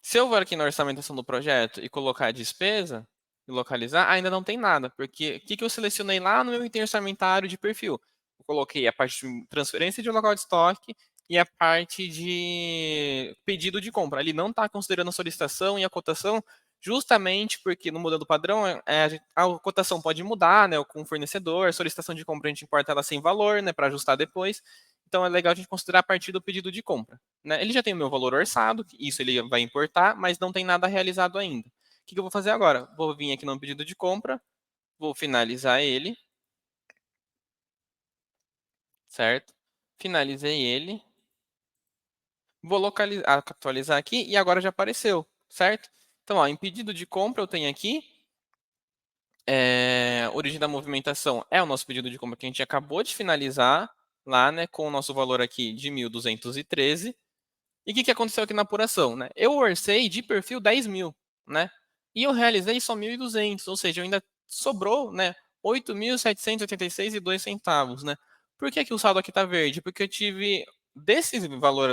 Se eu for aqui na orçamentação do projeto e colocar a despesa e localizar, ainda não tem nada, porque o que eu selecionei lá no meu item orçamentário de perfil? Eu coloquei a parte de transferência de local de estoque e a parte de pedido de compra. Ele não está considerando a solicitação e a cotação, justamente porque no modelo padrão a cotação pode mudar, né, com o fornecedor, a solicitação de compra a gente importa ela sem valor, né, para ajustar depois. Então é legal a gente considerar a partir do pedido de compra, né? Ele já tem o meu valor orçado, isso ele vai importar, mas não tem nada realizado ainda. O que eu vou fazer agora? Vou vir aqui no pedido de compra, vou finalizar ele, certo? Finalizei ele, vou atualizar aqui e agora já apareceu, certo? Então, ó, em pedido de compra eu tenho aqui, origem da movimentação é o nosso pedido de compra que a gente acabou de finalizar lá, né, com o nosso valor aqui de 1.213. E o que aconteceu aqui na apuração, né? Eu orcei de perfil 10 mil, né? E eu realizei só 1.200, ou seja, eu ainda sobrou, né, 8.786,02 centavos, né? Por que o saldo aqui está verde? Porque eu tive, desse valor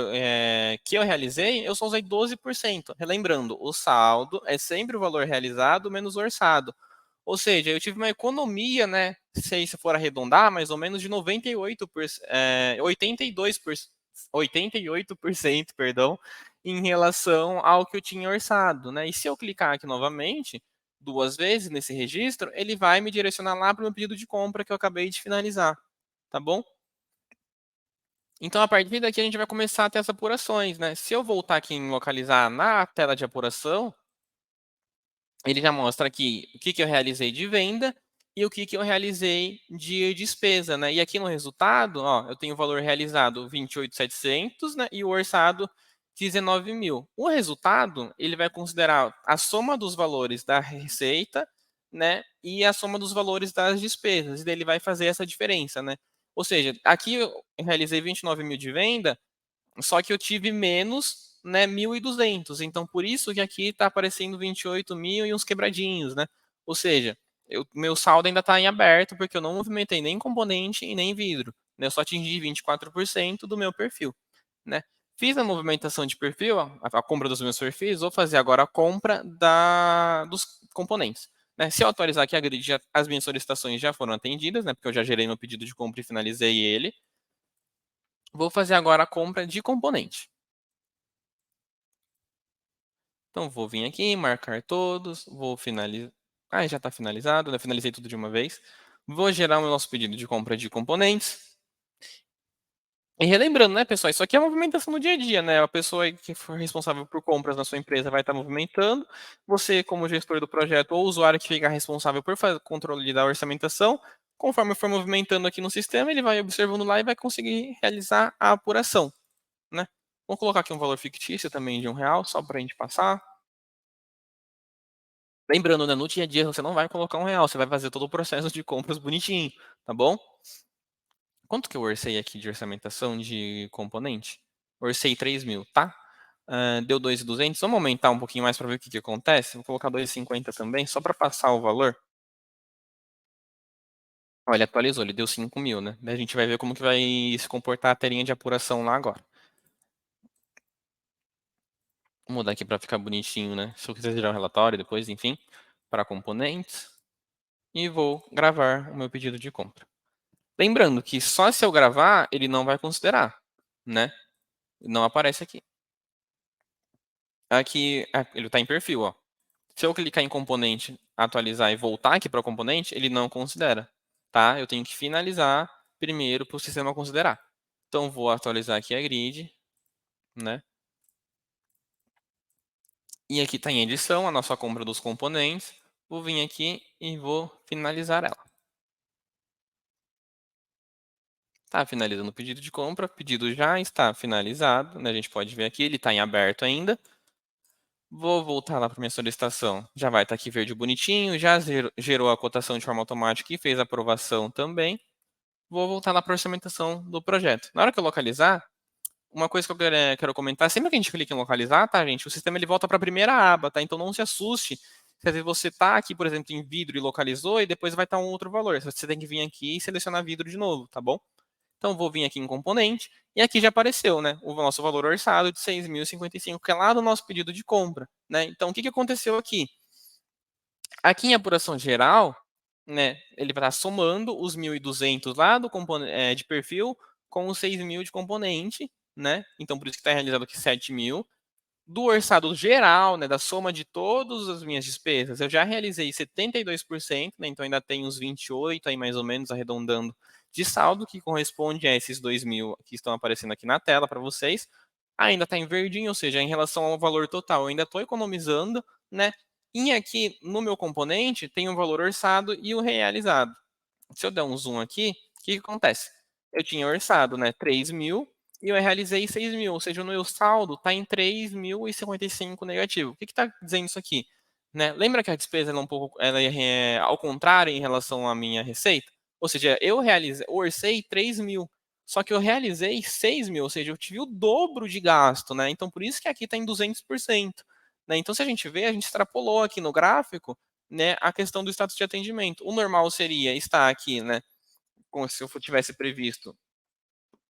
que eu realizei, eu só usei 12%. Relembrando, o saldo é sempre o valor realizado menos o orçado. Ou seja, eu tive uma economia, né, se for arredondar, mais ou menos de 98%, 88%, perdão, em relação ao que eu tinha orçado, né? E se eu clicar aqui novamente, duas vezes nesse registro, ele vai me direcionar lá para o meu pedido de compra que eu acabei de finalizar, tá bom? Então, a partir daqui, a gente vai começar a ter as apurações, né? Se eu voltar aqui em localizar na tela de apuração, ele já mostra aqui o que, que eu realizei de venda e o que, que eu realizei de despesa, né? E aqui no resultado, ó, eu tenho o valor realizado 28.700, né? E o orçado 19.000. O resultado, ele vai considerar a soma dos valores da receita, né? E a soma dos valores das despesas. E daí ele vai fazer essa diferença, né? Ou seja, aqui eu realizei 29.000 de venda, só que eu tive menos, né, 1.200. Então, por isso que aqui está aparecendo 28.000 e uns quebradinhos, né? Ou seja, meu saldo ainda está em aberto, porque eu não movimentei nem componente e nem vidro. Né? Eu só atingi 24% do meu perfil, né? Fiz a movimentação de perfil, a compra dos meus perfis, vou fazer agora a compra dos componentes. Né? Se eu atualizar aqui a grid, as minhas solicitações já foram atendidas, né? Porque eu já gerei meu pedido de compra e finalizei ele. Vou fazer agora a compra de componente. Então, vou vir aqui, marcar todos, vou finalizar. Ah, já está finalizado, né? Finalizei tudo de uma vez. Vou gerar o nosso pedido de compra de componentes. E relembrando, né, pessoal, isso aqui é movimentação no dia a dia, né? A pessoa que for responsável por compras na sua empresa vai estar movimentando. Você, como gestor do projeto ou usuário que fica responsável por fazer o controle da orçamentação, conforme for movimentando aqui no sistema, ele vai observando lá e vai conseguir realizar a apuração, né? Vou colocar aqui um valor fictício também de R$ 1, só para a gente passar. Lembrando, né, no dia a dia você não vai colocar R$ 1, você vai fazer todo o processo de compras bonitinho, tá bom? Quanto que eu orcei aqui de orçamentação de componente? Orcei 3.000, tá? Deu 2.200. Vamos aumentar um pouquinho mais para ver o que, que acontece? Vou colocar 2.50 também, só para passar o valor. Olha, ele atualizou, ele deu 5.000, né? Daí a gente vai ver como que vai se comportar a telinha de apuração lá agora. Vou mudar aqui para ficar bonitinho, né? Se eu quiser gerar um relatório depois, enfim, para componentes. E vou gravar o meu pedido de compra. Lembrando que só se eu gravar, ele não vai considerar, né? Não aparece aqui. Aqui, ele está em perfil, ó. Se eu clicar em componente, atualizar e voltar aqui para o componente, ele não considera, tá? Eu tenho que finalizar primeiro para o sistema considerar. Então, vou atualizar aqui a grid, né? E aqui está em edição a nossa compra dos componentes. Vou vir aqui e vou finalizar ela. Está finalizando o pedido de compra, o pedido já está finalizado, né? A gente pode ver aqui, ele está em aberto ainda. Vou voltar lá para minha solicitação. Já vai estar aqui verde bonitinho, já gerou a cotação de forma automática e fez a aprovação também. Vou voltar lá para a orçamentação do projeto. Na hora que eu localizar, uma coisa que eu quero comentar, sempre que a gente clica em localizar, tá, gente, o sistema ele volta para a primeira aba, tá? Então não se assuste se às vezes você tá aqui, por exemplo, em vidro e localizou e depois vai estar um outro valor. Você tem que vir aqui e selecionar vidro de novo, tá bom? Então, vou vir aqui em componente, e aqui já apareceu, né, o nosso valor orçado de 6.055, que é lá do nosso pedido de compra, né? Então, o que, que aconteceu aqui? Aqui em apuração geral, né, ele vai estar somando os 1.200 lá do de perfil com os 6.000 de componente, né? Então, por isso que está realizado aqui 7.000. Do orçado geral, né, da soma de todas as minhas despesas, eu já realizei 72%, né, então ainda tem uns 28 aí mais ou menos, arredondando, de saldo, que corresponde a esses 2.000 que estão aparecendo aqui na tela para vocês. Ainda está em verdinho, ou seja, em relação ao valor total, eu ainda estou economizando, né? E aqui no meu componente tem o valor orçado e o realizado. Se eu der um zoom aqui, o que, que acontece? Eu tinha orçado, né, 3.000 e eu realizei 6.000, ou seja, o meu saldo está em 3.055 negativo. O que está dizendo isso aqui? Né? Lembra que a despesa ela é um pouco ela é ao contrário em relação à minha receita? Ou seja, eu orcei 3.000, só que eu realizei 6.000, ou seja, eu tive o dobro de gasto, né? Então, por isso que aqui está em 200%. Né? Então, se a gente vê, a gente extrapolou aqui no gráfico, né, a questão do status de atendimento. O normal seria estar aqui, né, como se eu tivesse previsto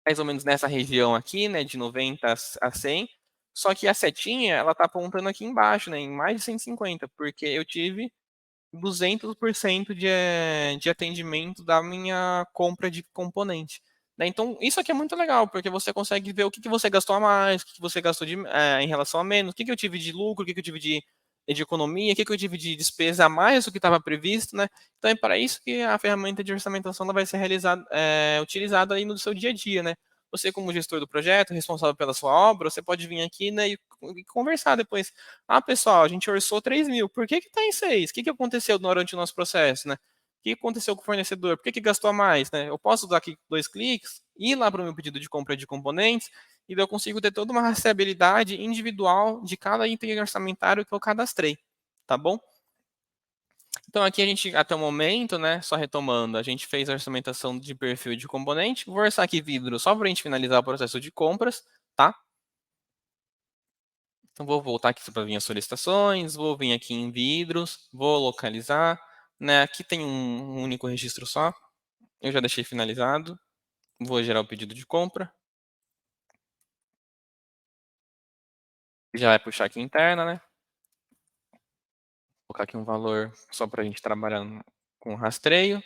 mais ou menos nessa região aqui, né, de 90 a 100, só que a setinha, ela tá apontando aqui embaixo, né, em mais de 150, porque eu tive 200% de atendimento da minha compra de componente. Né? Então, isso aqui é muito legal, porque você consegue ver o que você gastou a mais, o que você gastou em relação a menos, o que eu tive de lucro, o que eu tive de economia, o que eu tive de despesa a mais do que estava previsto. Né? Então, é para isso que a ferramenta de orçamentação ela vai ser utilizada aí no seu dia a dia. Né? Você, como gestor do projeto, responsável pela sua obra, você pode vir aqui, né, e conversar depois. Ah, pessoal, a gente orçou 3 mil, por que está em 6? O que aconteceu durante o nosso processo, né? O que aconteceu com o fornecedor? Por que gastou a mais, né? Eu posso dar aqui 2 cliques, ir lá para o meu pedido de compra de componentes, e eu consigo ter toda uma rastreabilidade individual de cada item orçamentário que eu cadastrei, tá bom? Então aqui a gente, até o momento, né, só retomando, a gente fez a orçamentação de perfil de componente. Vou orçar aqui vidro só para a gente finalizar o processo de compras, tá? Então vou voltar aqui para minhas solicitações, vou vir aqui em vidros, vou localizar, né? Aqui tem um único registro só, eu já deixei finalizado. Vou gerar o pedido de compra. Já vai puxar aqui interna, né? Vou colocar aqui um valor só para a gente trabalhar com rastreio.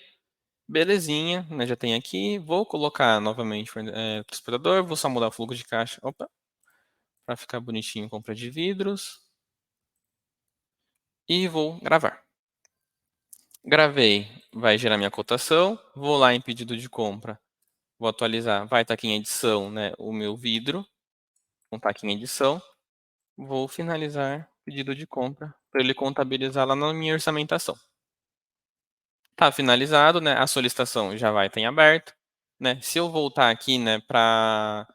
Belezinha, né? Já tem aqui. Vou colocar novamente o transportador. Vou só mudar o fluxo de caixa. Opa, para ficar bonitinho, compra de vidros. E vou gravar. Gravei, vai gerar minha cotação. Vou lá em pedido de compra. Vou atualizar. Vai estar aqui em edição, né? O meu vidro. Vou estar aqui em edição. Vou finalizar pedido de compra para ele contabilizar lá na minha orçamentação. Tá finalizado, né? A solicitação já vai estar em aberto, né? Se eu voltar aqui, né, para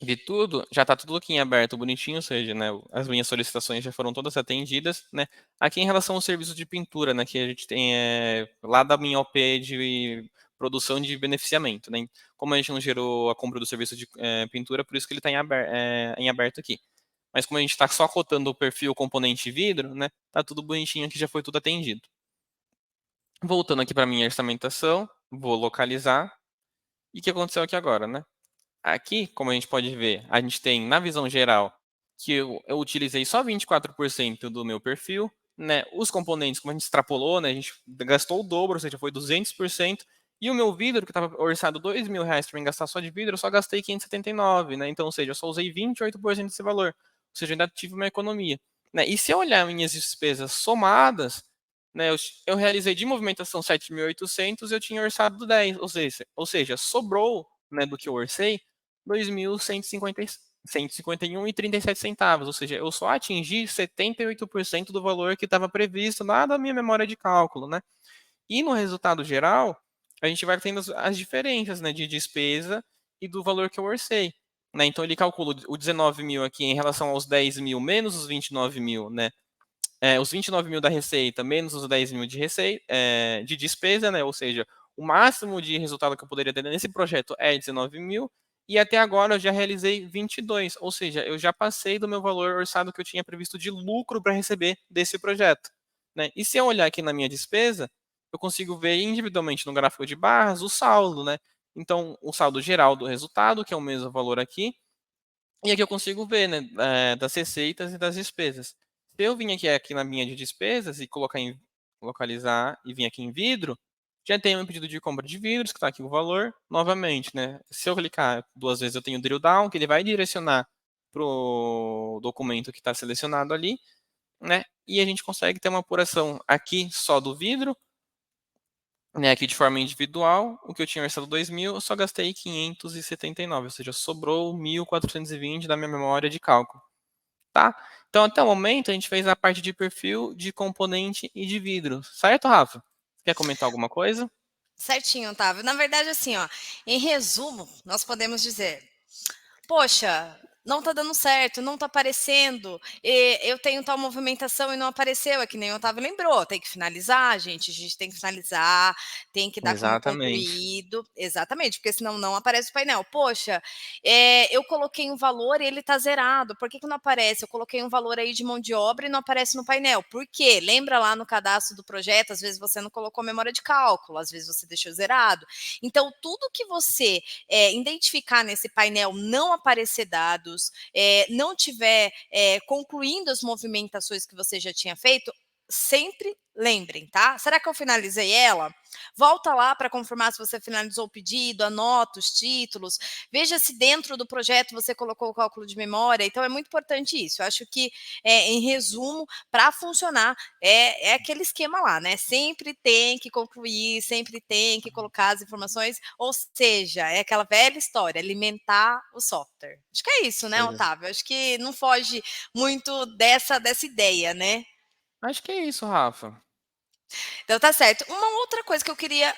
ver tudo, já está tudo aqui em aberto, bonitinho, ou seja, né, as minhas solicitações já foram todas atendidas, né? Aqui em relação ao serviço de pintura, né, que a gente tem lá da minha OP de produção de beneficiamento, né? Como a gente não gerou a compra do serviço de pintura, por isso que ele está em aberto aqui. Mas como a gente está só cotando o perfil componente vidro, né, tá tudo bonitinho aqui, já foi tudo atendido. Voltando aqui para minha orçamentação, vou localizar. E o que aconteceu aqui agora, né? Aqui, como a gente pode ver, a gente tem na visão geral que eu utilizei só 24% do meu perfil, né? Os componentes, como a gente extrapolou, né? A gente gastou o dobro, ou seja, foi 200%. E o meu vidro, que estava orçado R$ 2.000 para gastar só de vidro, eu só gastei 579, né? Então, ou seja, eu só usei 28% desse valor. Ou seja, eu ainda tive uma economia. Né? E se eu olhar minhas despesas somadas, né, eu realizei de movimentação 7.800, eu tinha orçado 10, ou seja, sobrou, né, do que eu orcei 2.151,37 centavos, ou seja, eu só atingi 78% do valor que estava previsto lá da minha memória de cálculo, né? E no resultado geral, a gente vai tendo as diferenças, né, de despesa e do valor que eu orcei. Né? Então ele calcula o 19 mil aqui em relação aos 10 mil menos os 29 mil, né? Os 29 mil da receita menos os 10 mil de receita, de despesa, né? Ou seja, o máximo de resultado que eu poderia ter nesse projeto é 19 mil, e até agora eu já realizei 22, ou seja, eu já passei do meu valor orçado que eu tinha previsto de lucro para receber desse projeto. Né? E se eu olhar aqui na minha despesa, eu consigo ver individualmente no gráfico de barras o saldo, né? Então, o saldo geral do resultado, que é o mesmo valor aqui, e aqui eu consigo ver, né, das receitas e das despesas. Se eu vim aqui na minha de despesas e colocar em localizar e vir aqui em vidro, já tenho um pedido de compra de vidros, que está aqui o valor, novamente, né? Se eu clicar 2 vezes, eu tenho o drill down, que ele vai direcionar para o documento que está selecionado ali, né? E a gente consegue ter uma apuração aqui só do vidro, né, aqui de forma individual, o que eu tinha orçado 2.000, eu só gastei 579, ou seja, sobrou 1.420 da minha memória de cálculo, tá? Então, até o momento, a gente fez a parte de perfil, de componente e de vidro, certo, Rafa? Quer comentar alguma coisa? Certinho, Otávio. Na verdade, assim, ó, em resumo, nós podemos dizer: poxa, não tá dando certo, não tá aparecendo, eu tenho tal movimentação e não apareceu, é que nem o Otávio lembrou, tem que finalizar, gente, a gente tem que finalizar, tem que dar como Exatamente. concluído, exatamente, porque senão não aparece o painel. Poxa, eu coloquei um valor e ele tá zerado, por que que não aparece? Eu coloquei um valor aí de mão de obra e não aparece no painel, por quê? Lembra lá no cadastro do projeto, às vezes você não colocou memória de cálculo, às vezes você deixou zerado. Então, tudo que você identificar nesse painel não aparecer dados, não tiver concluindo as movimentações que você já tinha feito, sempre lembrem, tá? Será que eu finalizei ela? Volta lá para confirmar se você finalizou o pedido, anota os títulos, veja se dentro do projeto você colocou o cálculo de memória. Então é muito importante isso. Eu acho que, em resumo, para funcionar, é aquele esquema lá, né? Sempre tem que concluir, sempre tem que colocar as informações, ou seja, é aquela velha história, alimentar o software. Acho que é isso, né, Otávio? Acho que não foge muito dessa ideia, né? Acho que é isso, Rafa. Então tá certo. Uma outra coisa que eu queria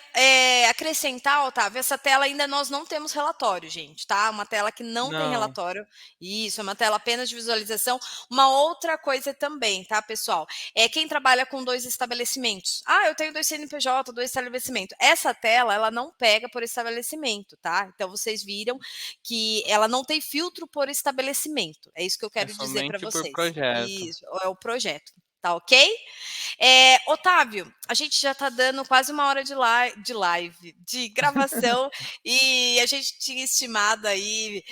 acrescentar, Otávio, essa tela ainda nós não temos relatório, gente, tá? Uma tela que não tem Não. relatório. Isso, é uma tela apenas de visualização. Uma outra coisa também, tá, pessoal? É quem trabalha com 2 estabelecimentos. Ah, eu tenho 2 CNPJ, 2 estabelecimentos. Essa tela, ela não pega por estabelecimento, tá? Então vocês viram que ela não tem filtro por estabelecimento. É isso que eu É quero dizer para somente por vocês. projeto. Isso, é o projeto. Tá ok? Otávio, a gente já está dando quase 1 hora de live, de gravação, e a gente tinha estimado aí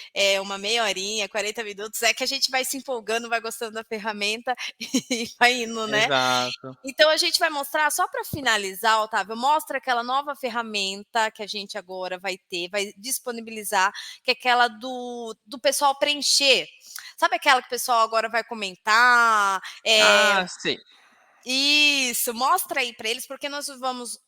uma meia horinha, 40 minutos. É que a gente vai se empolgando, vai gostando da ferramenta e vai indo, né? Exato. Então a gente vai mostrar, só para finalizar, Otávio, mostra aquela nova ferramenta que a gente agora vai ter, vai disponibilizar, que é aquela do pessoal preencher. Sabe aquela que o pessoal agora vai comentar? Ah, sei. Isso, mostra aí para eles, porque nós vamos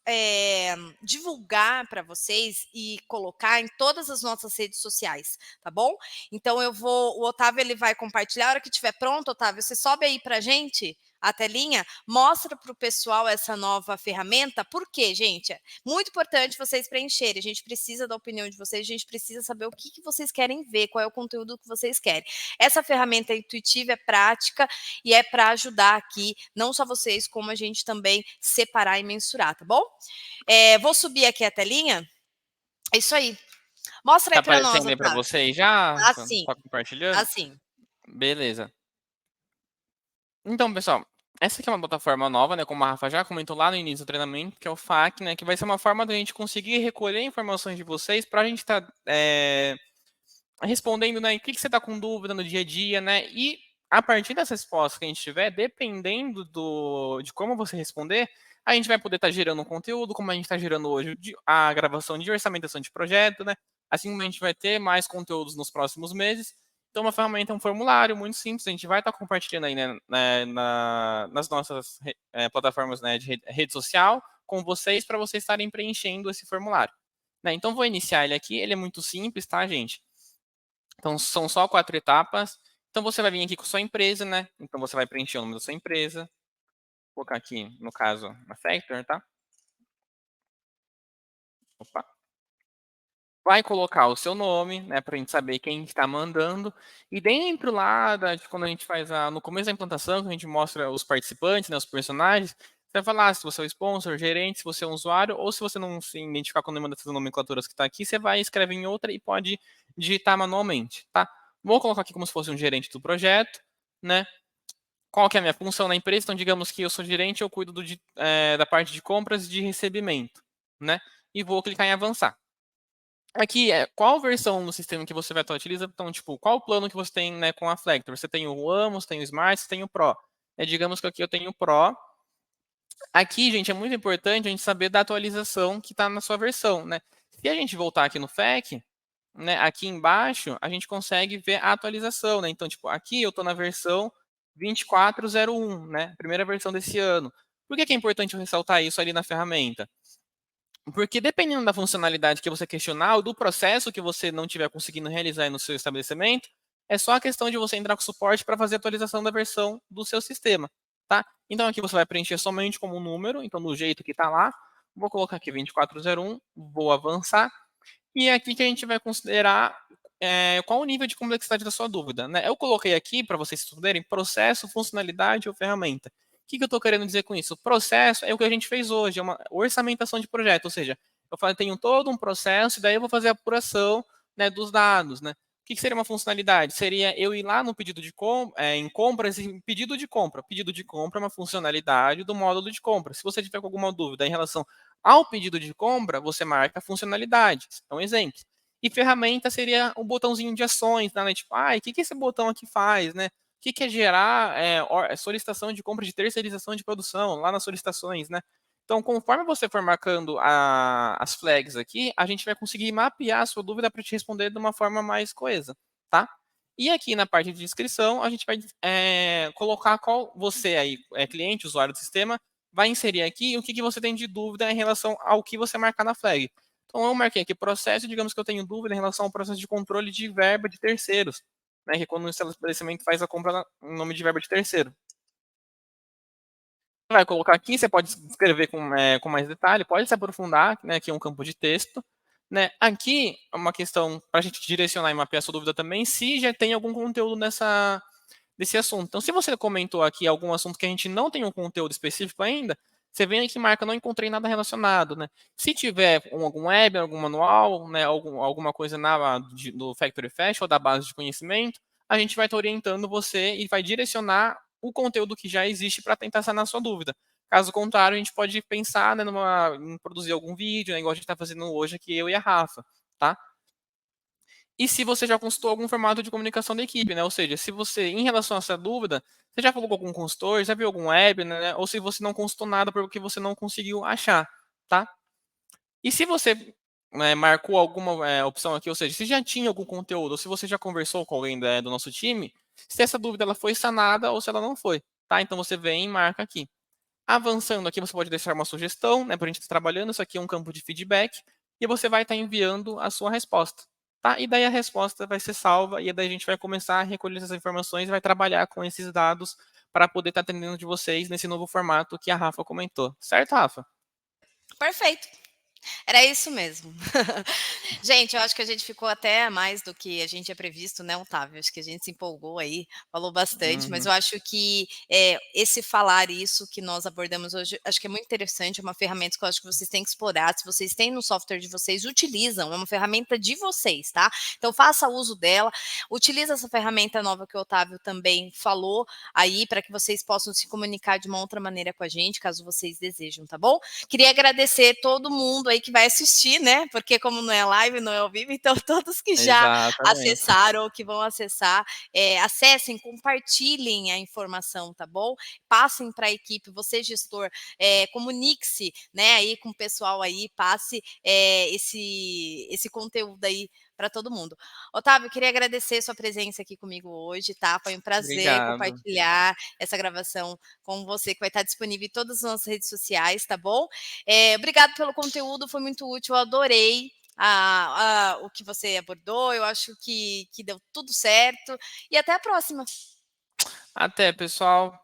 divulgar para vocês e colocar em todas as nossas redes sociais, tá bom? Então o Otávio ele vai compartilhar, a hora que estiver pronto, Otávio, você sobe aí para gente a telinha, mostra para o pessoal essa nova ferramenta, porque, gente, é muito importante vocês preencherem, a gente precisa da opinião de vocês, a gente precisa saber o que vocês querem ver, qual é o conteúdo que vocês querem. Essa ferramenta é intuitiva, é prática, e é para ajudar aqui, não só vocês, como a gente também separar e mensurar, tá bom? Vou subir aqui a telinha. É isso aí. Mostra Tá aí para nós, aparecendo aí pra Otávio. vocês já, Rafa? Assim, Tá compartilhando? assim. Beleza. Então, pessoal, essa aqui é uma plataforma nova, né, como a Rafa já comentou lá no início do treinamento, que é o FAQ, né, que vai ser uma forma da gente conseguir recolher informações de vocês para a gente estar respondendo, né, o que você está com dúvida no dia a dia, né, e a partir das respostas que a gente tiver, dependendo de como você responder, a gente vai poder estar gerando um conteúdo, como a gente está gerando hoje a gravação de orçamentação de projeto, né, assim como a gente vai ter mais conteúdos nos próximos meses. Então, uma ferramenta é um formulário muito simples, a gente vai estar compartilhando aí, né, nas nossas plataformas, né, de rede social com vocês, para vocês estarem preenchendo esse formulário. Né? Então, vou iniciar ele aqui, ele é muito simples, tá, gente? Então, são só 4 etapas. Então, você vai vir aqui com sua empresa, né? Então, você vai preencher o nome da sua empresa. Vou colocar aqui, no caso, a Factor, tá? Opa. Vai colocar o seu nome, né, para a gente saber quem está mandando. E dentro lá, quando a gente faz no começo da implantação, que a gente mostra os participantes, né, os personagens, você vai falar se você é o sponsor, gerente, se você é um usuário, ou se você não se identificar com nenhuma dessas nomenclaturas que está aqui, você vai escrever em outra e pode digitar manualmente, tá? Vou colocar aqui como se fosse um gerente do projeto, né? Qual que é a minha função na empresa? Então, digamos que eu sou gerente, eu cuido da parte de compras e de recebimento, né? E vou clicar em avançar. Aqui é qual versão do sistema que você vai estar utilizando. Então, tipo, qual plano que você tem, né, com a Flector? Você tem o Amos, tem o Smart, você tem o Pro. Digamos que aqui eu tenho o Pro. Aqui, gente, é muito importante a gente saber da atualização que está na sua versão, né? Se a gente voltar aqui no FAQ, né, aqui embaixo, a gente consegue ver a atualização, né? Então, tipo, aqui eu estou na versão 24.01, né? Primeira versão desse ano. Por que é importante eu ressaltar isso ali na ferramenta? Porque dependendo da funcionalidade que você questionar ou do processo que você não estiver conseguindo realizar no seu estabelecimento, é só a questão de você entrar com suporte para fazer a atualização da versão do seu sistema, tá? Então aqui você vai preencher somente como um número, então do jeito que está lá. Vou colocar aqui 24.01, vou avançar. E é aqui que a gente vai considerar qual o nível de complexidade da sua dúvida, né? Eu coloquei aqui, para vocês estudarem, processo, funcionalidade ou ferramenta. O que eu estou querendo dizer com isso? O processo é o que a gente fez hoje, é uma orçamentação de projeto, ou seja, tenho todo um processo e daí eu vou fazer a apuração, né, dos dados, né? O que seria uma funcionalidade? Seria eu ir lá no pedido de em compras e pedido de compra. Pedido de compra é uma funcionalidade do módulo de compra. Se você tiver com alguma dúvida em relação ao pedido de compra, você marca a funcionalidade. Então, exemplo. E ferramenta seria o botãozinho de ações, né? Tipo, o que esse botão aqui faz, né? que é gerar solicitação de compra de terceirização de produção lá nas solicitações, né? Então, conforme você for marcando as flags aqui, a gente vai conseguir mapear a sua dúvida para te responder de uma forma mais coesa, tá? E aqui na parte de inscrição, a gente vai colocar qual você aí, cliente, usuário do sistema, vai inserir aqui o que você tem de dúvida em relação ao que você marcar na flag. Então, eu marquei aqui processo, digamos que eu tenho dúvida em relação ao processo de controle de verba de terceiros, né, que é quando o estabelecimento faz a compra em nome de verba de terceiro. Você vai colocar aqui, você pode escrever com mais detalhe, pode se aprofundar, né, aqui é um campo de texto. Né? Aqui é uma questão para a gente direcionar e mapear a sua dúvida também, se já tem algum conteúdo desse assunto. Então, se você comentou aqui algum assunto que a gente não tem um conteúdo específico ainda, você vem aqui e marca, não encontrei nada relacionado, né? Se tiver algum web, algum manual, né, alguma coisa do Factory Fest ou da base de conhecimento, a gente vai estar orientando você e vai direcionar o conteúdo que já existe para tentar sanar a sua dúvida. Caso contrário, a gente pode pensar, né, em produzir algum vídeo, né, igual a gente está fazendo hoje aqui, eu e a Rafa, tá? E se você já consultou algum formato de comunicação da equipe, né? Ou seja, se você, em relação a essa dúvida, você já falou com algum consultor, já viu algum web, né? Ou se você não consultou nada porque você não conseguiu achar, tá? E se você marcou alguma opção aqui, ou seja, se já tinha algum conteúdo, ou se você já conversou com alguém do nosso time, se essa dúvida ela foi sanada ou se ela não foi, tá? Então você vem e marca aqui. Avançando aqui, você pode deixar uma sugestão, né, para a gente estar trabalhando. Isso aqui é um campo de feedback e você vai estar enviando a sua resposta, tá? E daí a resposta vai ser salva e daí a gente vai começar a recolher essas informações e vai trabalhar com esses dados para poder estar atendendo de vocês nesse novo formato que a Rafa comentou. Certo, Rafa? Perfeito. Era isso mesmo. Gente, eu acho que a gente ficou até mais do que a gente tinha previsto, né, Otávio? Acho que a gente se empolgou aí, falou bastante, mas Uhum. eu acho que esse falar isso que nós abordamos hoje, acho que é muito interessante, é uma ferramenta que eu acho que vocês têm que explorar. Se vocês têm no software de vocês, utilizam, é uma ferramenta de vocês, tá? Então faça uso dela, utiliza essa ferramenta nova que o Otávio também falou aí, para que vocês possam se comunicar de uma outra maneira com a gente, caso vocês desejam, tá bom? Queria agradecer todo mundo aí que vai assistir, né? Porque como não é live, não é ao vivo, então todos que já Exatamente. acessaram ou que vão acessar, acessem, compartilhem a informação, tá bom? Passem para a equipe, você gestor, comunique-se, né, aí com o pessoal aí, passe esse conteúdo aí para todo mundo. Otávio, queria agradecer sua presença aqui comigo hoje, tá? Foi um prazer Obrigado. compartilhar essa gravação com você, que vai estar disponível em todas as nossas redes sociais, tá bom? Obrigado pelo conteúdo, foi muito útil, eu adorei o que você abordou, eu acho que deu tudo certo. E até a próxima. Até, pessoal.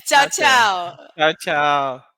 Tchau, Até. tchau. Tchau, tchau.